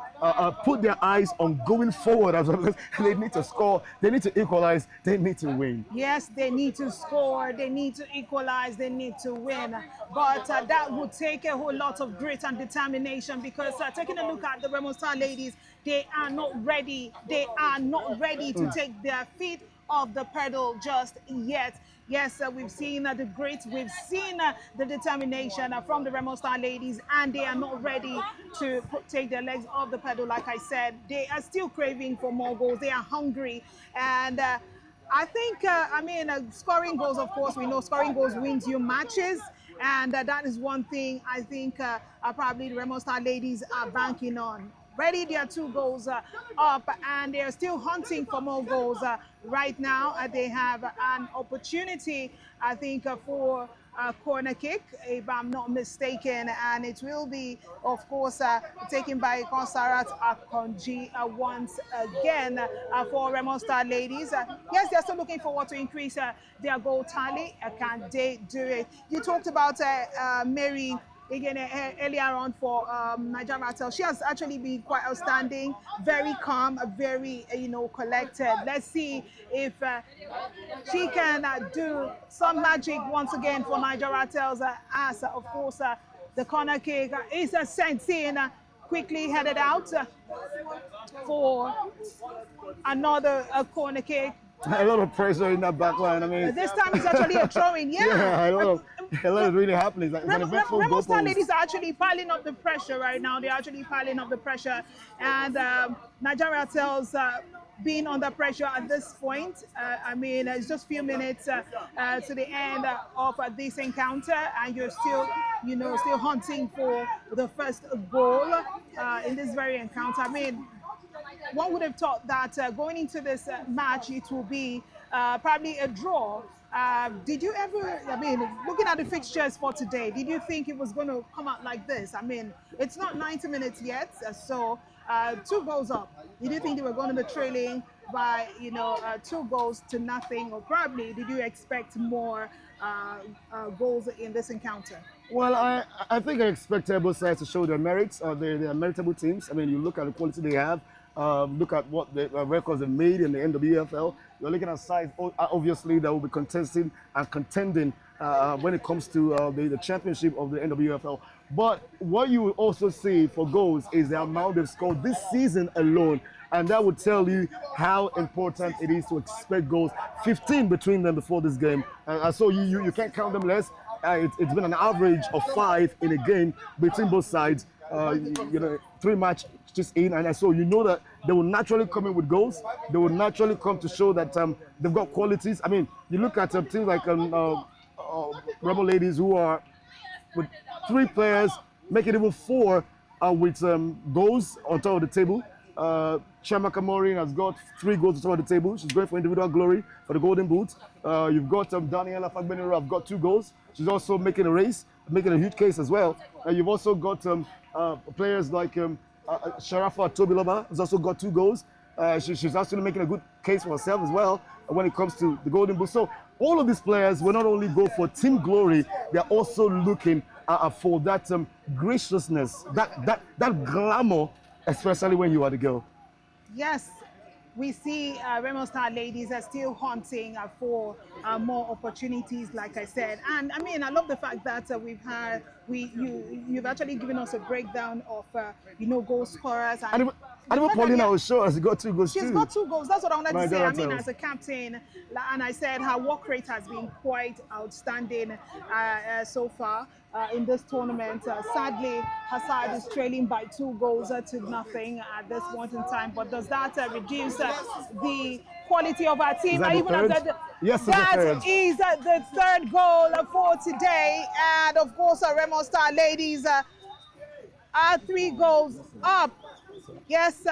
put their eyes on going forward as well. They need to score, they need to equalize, they need to win. Yes, they need to score, they need to equalize, they need to win. But that would take a whole lot of grit and determination, because taking a look at the Remo Star Ladies, they are not ready. They are not ready to take their feet off the pedal just yet. Yes, we've seen the grit, we've seen the determination from the Remo Star Ladies, and they are not ready to take their legs off the pedal. Like I said, they are still craving for more goals. They are hungry, and I think, scoring goals, of course, we know scoring goals wins you matches, and that is one thing I think probably the Remo Star Ladies are banking on. Ready, they are 2 goals up, and they're still hunting for more goals right now. They have an opportunity, I think, for a corner kick, if I'm not mistaken, and it will be, of course, taken by Konsarat Akonji once again for Remo Star Ladies. Yes, they're still looking forward to increase their goal tally. Can they do it? You talked about Mary again earlier on for Nigeria Ratels. She has actually been quite outstanding, very calm, very collected. Let's see if she can do some magic once again for Nigeria Ratels, as of course the corner kick is sent in, quickly headed out for another corner kick. A lot of pressure in that back line. I mean, this time it's actually a throw-in. Yeah, a lot is really happening. It's like Remo Star Ladies are actually piling up the pressure right now. They're actually piling up the pressure, and Nigeria Ratels being under pressure at this point. It's just a few minutes to the end of this encounter, and you're still, still hunting for the first goal in this very encounter. One would have thought that going into this match, it will be probably a draw. Did you ever, looking at the fixtures for today, did you think it was going to come out like this? It's not 90 minutes yet, so 2 goals up. Did you think they were going to be trailing by, 2 goals to nothing, or probably did you expect more goals in this encounter? Well, I think I expect both sides to show their merits. They're meritable teams. You look at the quality they have. Look at what the records they made in the NWFL. You're looking at sides, obviously, that will be contesting and contending when it comes to the championship of the NWFL. But what you will also see for goals is the amount they've scored this season alone. And that would tell you how important it is to expect goals. 15 between them before this game. So you can't count them less. It's been an average of 5 in a game between both sides. 3 matches in, and so you know that they will naturally come in with goals. They will naturally come to show that they've got qualities. I mean, you look at teams like Remo ladies who are with 3 players, make it even 4 with goals on top of the table. Chiamaka Morin has got 3 goals on top of the table. She's going for individual glory for the Golden Boot. You've got Daniela Fagbenero have got 2 goals. She's also making a race, making a huge case as well. You've also got players like Sharafa Tobiloba has also got 2 goals. She's actually making a good case for herself as well when it comes to the Golden Boot. So all of these players will not only go for team glory, they're also looking for that graciousness, that glamour, especially when you are the girl. Yes, we see Remo Star ladies are still hunting for more opportunities, like I said. And I mean, I love the fact that you've actually given us a breakdown of goal scorers. And even Paulina was sure she got 2 goals too. She's got 2 goals. That's what I wanted to say. I mean, Ratels. as a captain, and I said her work rate has been quite outstanding so far in this tournament. Sadly, her side is trailing by 2 goals to nothing at this point in time. But does that reduce the quality of our team? Is that the third? Yes, that it's the third. is the 3rd goal for today. And of course, Remo Star ladies are 3 goals up. Yes,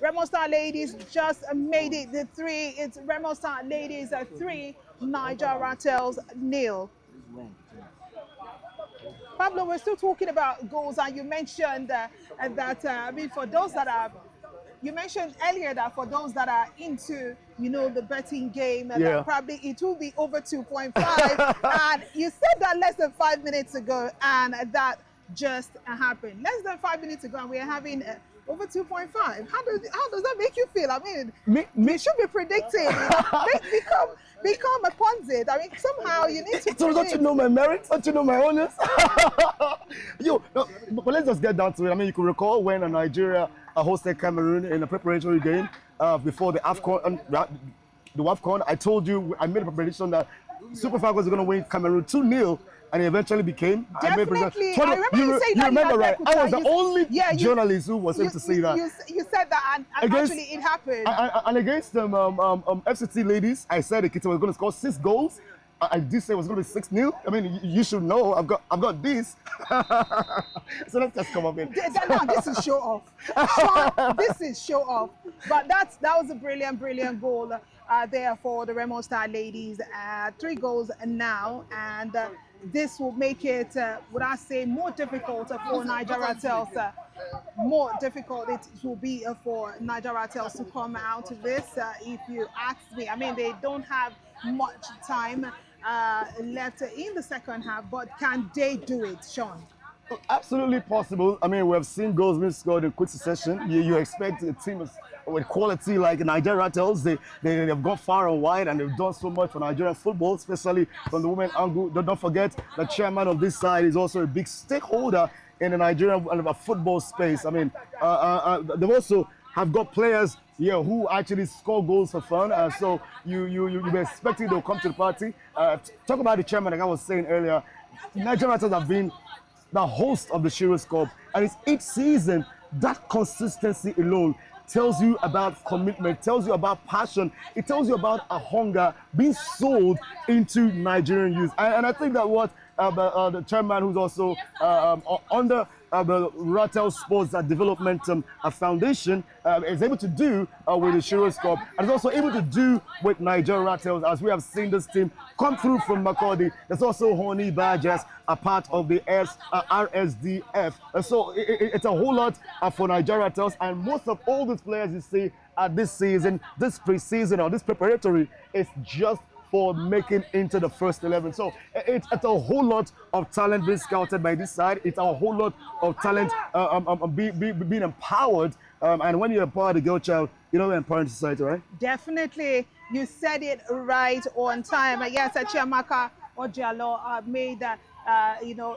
Remo Star ladies just made it the 3. It's Remo Star ladies 3, Naija Ratels 0. Pablo, we're still talking about goals, and you mentioned that I mean, for those that are, you mentioned earlier that for those that are into the betting game, that probably it will be over 2.5. And you said that less than 5 minutes ago, and that just happened. Less than 5 minutes ago, and we're having over 2.5. How does that make you feel? I mean, we should be predicting. Become a pundit. I mean, somehow you need to. So don't you know my merits? Don't you know my honors? But let's just get down to it. I mean, you can recall when Nigeria hosted Cameroon in a preparatory game before the AFCON. The AFCON, I told you, I made a prediction that Super Falcons were going to win Cameroon 2-0. And it eventually became. Definitely. I remember you saying that. You remember, right? I was the only journalist who was able to say that. You said that, and actually it happened. And against FCT ladies, I said Ekiti was going to score 6 goals. I did say it was going to be 6-0. I mean, you should know. I've got this. So let's just come up in. No, this is show off. Sean, this is show off. But that was a brilliant goal there for the Remo Star ladies. 3 goals now, and this will make it, would I say, more difficult for Naija Ratels. More difficult it will be for Naija Ratels to come out of this, if you ask me. I mean, they don't have much time left in the second half, but can they do it, Sean? Absolutely possible. I mean, we have seen goals being scored in quick succession. You expect a team with quality like Naija Ratels. They've gone far and wide, and they've done so much for Nigerian football, especially from the women angle. Don't forget, the chairman of this side is also a big stakeholder in the Nigerian football space. I mean, they've also have got players here who actually score goals for fun. So you be expecting they'll come to the party. Talk about the chairman, like I was saying earlier. Naija Ratels have been the host of the SHEROESCUP, and it's each season. That consistency alone tells you about commitment, tells you about passion, it tells you about a hunger being sold into Nigerian youth. And I think that what the chairman, who's also under the Ratels Sports Development Foundation, is able to do with the SHEROESCUP, and is also able to do with Naija Ratels, as we have seen this team come through from Makurdi. There's also Honey Badgers, a part of the RSDF. So it's a whole lot for Naija Ratels, and most of all these players you see this season, this pre-season or this preparatory, is just for making into the first 11. So it's a whole lot of talent being scouted by this side. It's a whole lot of talent being empowered. And when you empower the girl child, you're empowering society, right? Definitely. You said it right on time. Yes, Chiamaka Ojialo made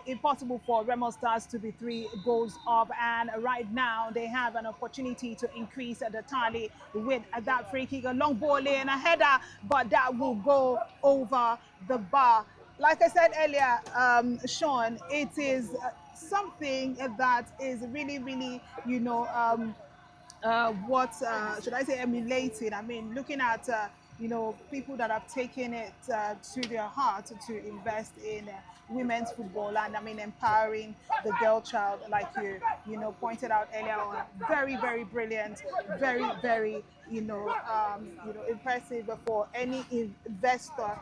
impossible for Remo Stars to be 3 goals up, and right now they have an opportunity to increase the tally with that free kick, a long ball in, a header, but that will go over the bar. Like I said earlier, Sean, it is something that is really, really, what should I say, emulating. I mean, looking at people that have taken it to their heart to invest in women's football, and I mean empowering the girl child, like you pointed out earlier on. Very, very brilliant, very, very impressive for any investor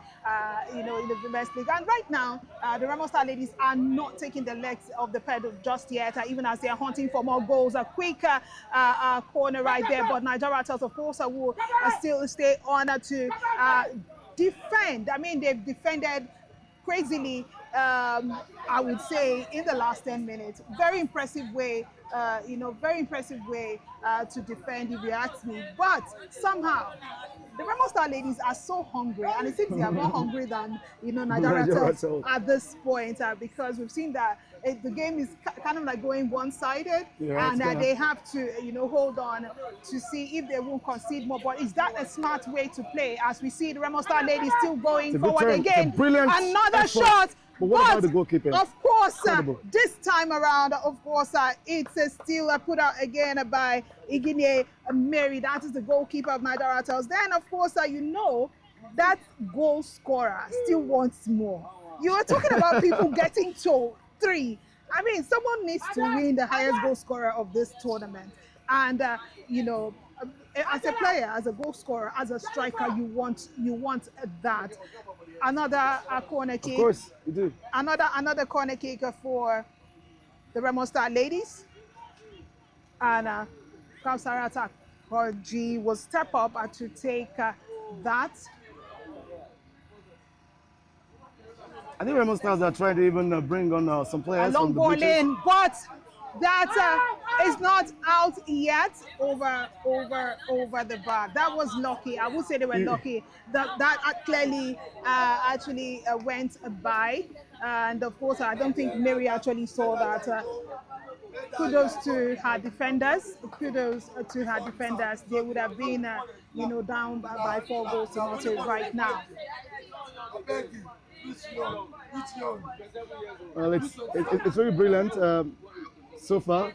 in the women's league. And right now the Remo Star ladies are not taking the legs of the pedal just yet, even as they are hunting for more goals. A quick corner right there, but Naija Ratels, of course, will still stay on to defend. I mean, they've defended crazily, I would say, in the last 10 minutes. Very impressive way, very impressive way to defend, if you ask me. But somehow, the Remo Star ladies are so hungry, and it seems they are more hungry than Naija Ratels at this point, because we've seen that the game is kind of like going one-sided, and they have to hold on to see if they won't concede more. But is that a smart way to play, as we see the Remo Star ladies still going forward again? Another shot. But what about the goalkeeper? Of course, this time around, of course, it's still put out again by Igine Mary. That is the goalkeeper of Naija Ratels. Then, of course, that goal scorer still wants more. You were talking about people getting to 3. I mean, someone needs to win the highest goal scorer of this tournament. And, as a player, as a goal scorer, as a striker, you want that. Another corner kick. Of course, you do. Another corner kick for the Remo Star ladies. And Kausarata Koji will step up to take that. I think Remo Stars are trying to even bring on some players. A long ball in, but that is not out yet over the bar. That was lucky. I would say they were lucky. That clearly actually went by, and of course I don't think Mary actually saw that. Kudos to her defenders. Kudos to her defenders. They would have been down by 4 goals to nothing right now. Well, it's very brilliant so far,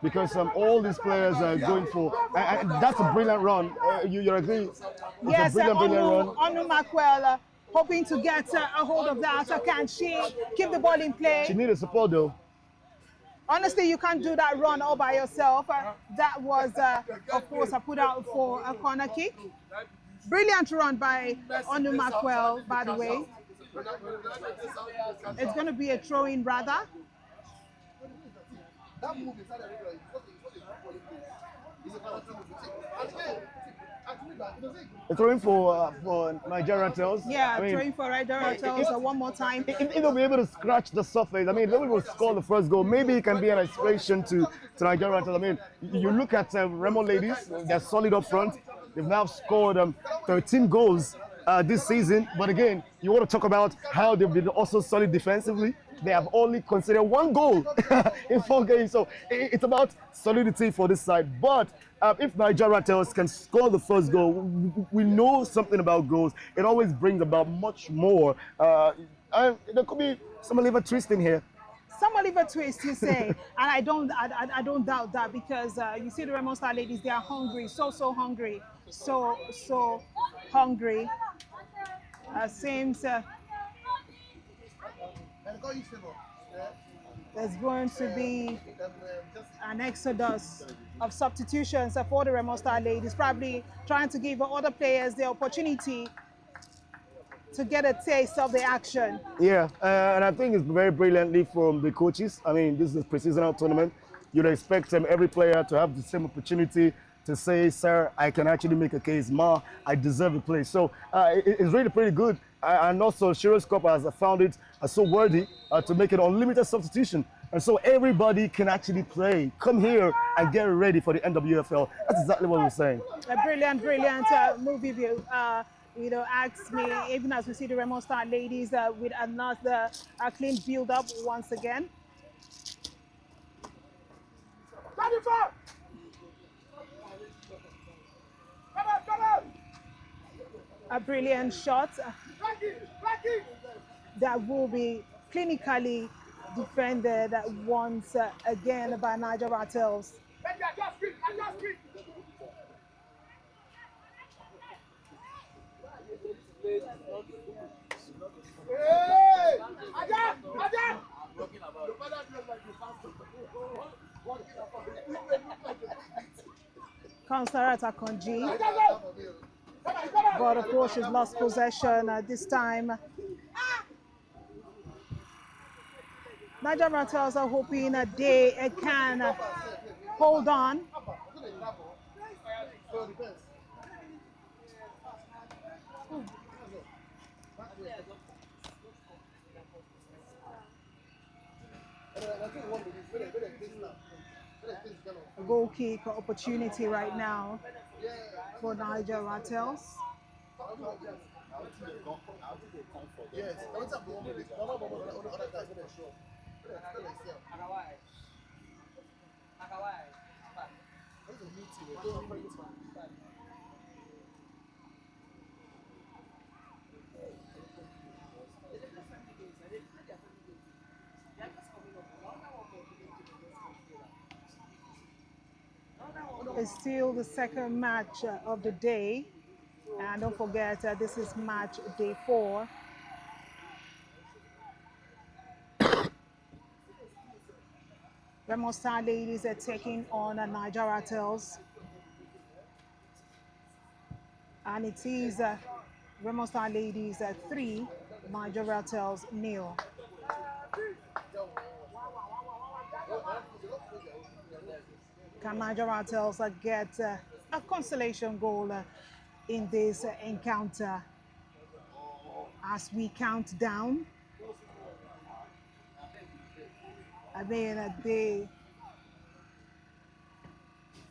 because all these players are going for, and that's a brilliant run. You agree? Yes, brilliant run. Onu Makwel hoping to get a hold of that. Can she keep the ball in play? She needed support though. Honestly, you can't do that run all by yourself. That was, of course, put out for a corner kick. Brilliant run by Onu Makwel, by the way. It's going to be a throw-in, rather. Throwing for Naija Ratels. Yeah, throwing for Naija Ratels one more time. If they'll be able to scratch the surface, I mean, they will score the first goal. Maybe it can be an inspiration to Naija Ratels. I mean, you look at Remo ladies, they're solid up front. They've now scored 13 goals this season. But again, you want to talk about how they've been also solid defensively. They have only considered 1 goal in 4 games. So it's about solidity for this side. But if Naija Ratels can score the first goal, we know something about goals. It always brings about much more. There could be some liver twist in here. Some liver twist, you say, and I don't doubt that, because you see the Remo Star ladies, they are hungry, so hungry, so hungry. Seems there's going to be an exodus of substitutions for the Remo Star ladies, probably trying to give other players the opportunity to get a taste of the action. Yeah, and I think it's very brilliantly from the coaches. I mean, this is a pre-seasonal tournament. You'd expect every player to have the same opportunity to say, sir, I can actually make a case. Ma, I deserve to play. So it's really pretty good. And also, SHEROESCUP has found it so worthy to make it unlimited substitution. And so everybody can actually play. Come here and get ready for the NWFL. That's exactly what we're saying. A brilliant movie view. asked me, even as we see the Remo Star ladies with another clean build up once again. A brilliant shot that will be clinically defended once again by Naija Ratels. Consarat Akonji, but of course she's lost possession this time. Naija Ratels are hoping they can hold on. A goal kick opportunity right now for Naija Ratels. Yes. It's still the second match of the day. And don't forget, this is match day 4. Remo Star ladies are taking on Naija Ratels. And it is Remo Star ladies 3, Naija Ratels 0. Can Naija Ratels get a consolation goal in this encounter as we count down? I mean, they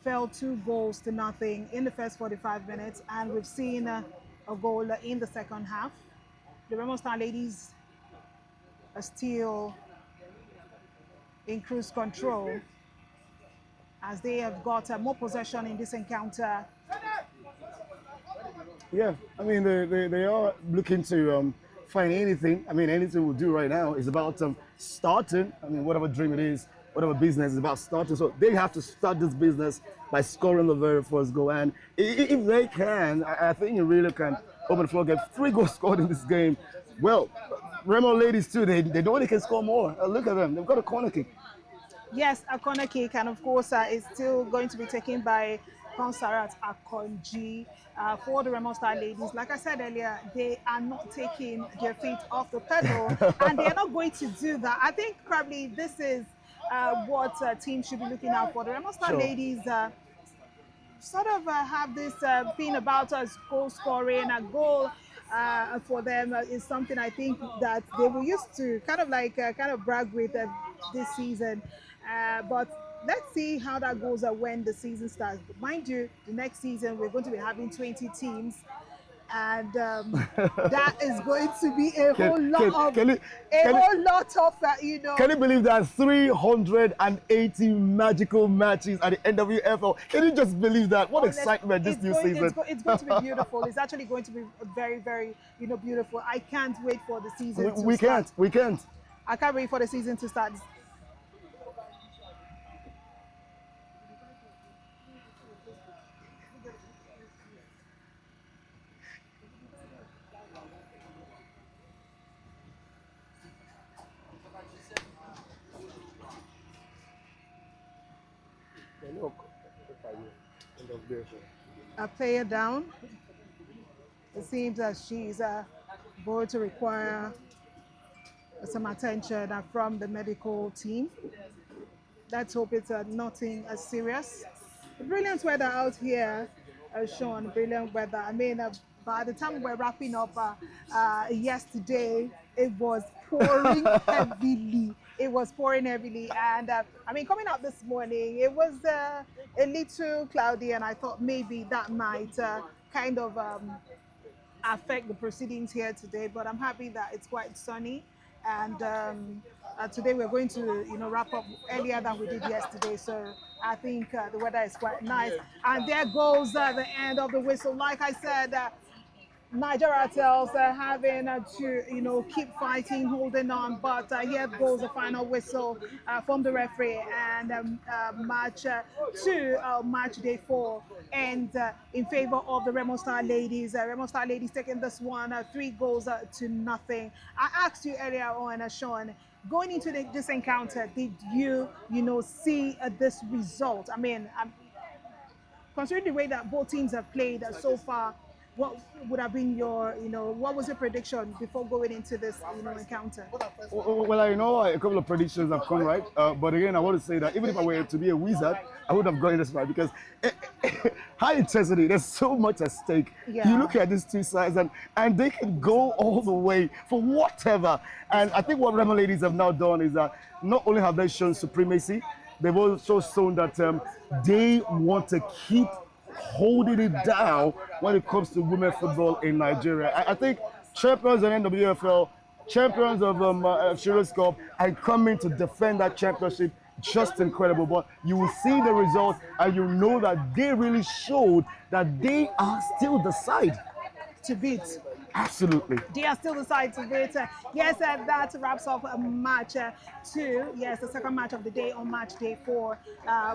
fell 2 goals to nothing in the first 45 minutes, and we've seen a goal in the second half. The Remo Star ladies are still in cruise control as they have got more possession in this encounter. Yeah, I mean, they are looking to find anything. I mean, anything we'll do right now is about starting. I mean, whatever dream it is, whatever business is about starting. So they have to start this business by scoring the very first goal. And if they can, I think you really can open the floor, get 3 goals scored in this game. Well, Remo ladies too, they know they can score more. Look at them, they've got a corner kick. Yes, a corner kick, and of course it's still going to be taken by Consarat Akonji for the Remo Star ladies. Like I said earlier, they are not taking their feet off the pedal, and they are not going to do that. I think probably this is what teams should be looking out for. The Remo Star ladies sort of have this thing about us goal scoring. A goal for them is something I think that they will used to kind of brag with this season. But let's see how that goes when the season starts. Mind you, the next season we're going to be having 20 teams, and that is going to be a whole lot of Can you believe that 380 magical matches at the end of the NFL? Can you just believe that? What excitement this new season! It's going to be beautiful. It's actually going to be very, very beautiful. I can't wait for the season to start. We can't. I can't wait for the season to start. A player down. It seems that she's going to require some attention from the medical team. Let's hope it's nothing as serious. Brilliant weather out here, Sean. Brilliant weather. I mean, by the time we're wrapping up yesterday, it was pouring heavily. It was pouring heavily, and I mean, coming out this morning, it was a little cloudy, and I thought maybe that might kind of affect the proceedings here today, but I'm happy that it's quite sunny. And today we're going to, wrap up earlier than we did yesterday. So I think the weather is quite nice. And there goes the end of the whistle. Like I said, Naija Ratels having to, keep fighting, holding on. But here goes the final whistle from the referee, and match 2, match day 4, and in favor of the Remo Star ladies. Remo Star ladies taking this one 3 goals to nothing. I asked you earlier on, Sean, going into this encounter, did you, see this result? I mean, considering the way that both teams have played so far, what would have been your, what was your prediction before going into this, encounter? Well, I know a couple of predictions have come right, but again, I want to say that even if I were to be a wizard, I would have gotten this right because high intensity, there's so much at stake. Yeah. You look at these two sides and they can go all the way for whatever. And I think what Remo ladies have now done is that not only have they shown supremacy, they've also shown that they want to keep holding it down when it comes to women football in Nigeria. I think champions of NWFL, champions of SHEROESCUP, and coming to defend that championship, just incredible. But you will see the result and you know that they really showed that they are still the side to beat. Absolutely. They are still the side to beat. Yes, that wraps up match 2. Yes, the second match of the day on match day 4.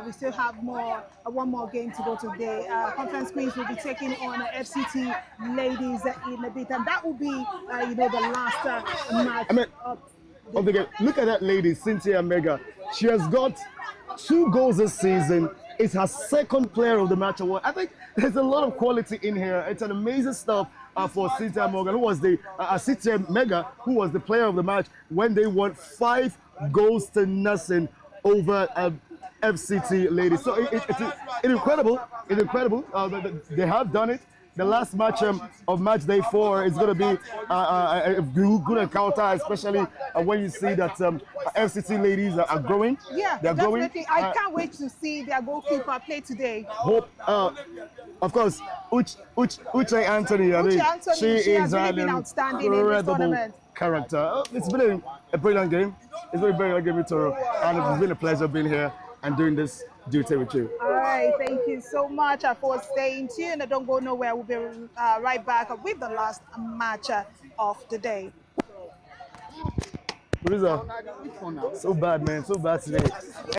We still have one more game to go today. Conference Queens will be taking on FCT ladies in a bit, and that will be, the last match of the game. Look at that lady, Cynthia Mega. She has got 2 goals this season. It's her second player of the match award. I think there's a lot of quality in here. It's an amazing stuff for Cynthia Morgan, who was the Cynthia Mega, who was the player of the match when they won 5 goals to nothing over FCT ladies. So it's incredible. It's incredible. They have done it. The last match of match day 4 is going to be a good encounter, especially when you see that FCT ladies are growing. Yeah, they're definitely. growing. I can't wait to see their goalkeeper play today. Hope, of course, Uche Anthony. I mean, Anthony, she is has really an been outstanding in this tournament. Character. It's been a brilliant game. It's been a brilliant game with Toro, and it's been a pleasure being here and doing this duty with you. All right, thank you so much for staying tuned. Don't go nowhere. We'll be right back with the last match of the day. So bad, man. So bad today.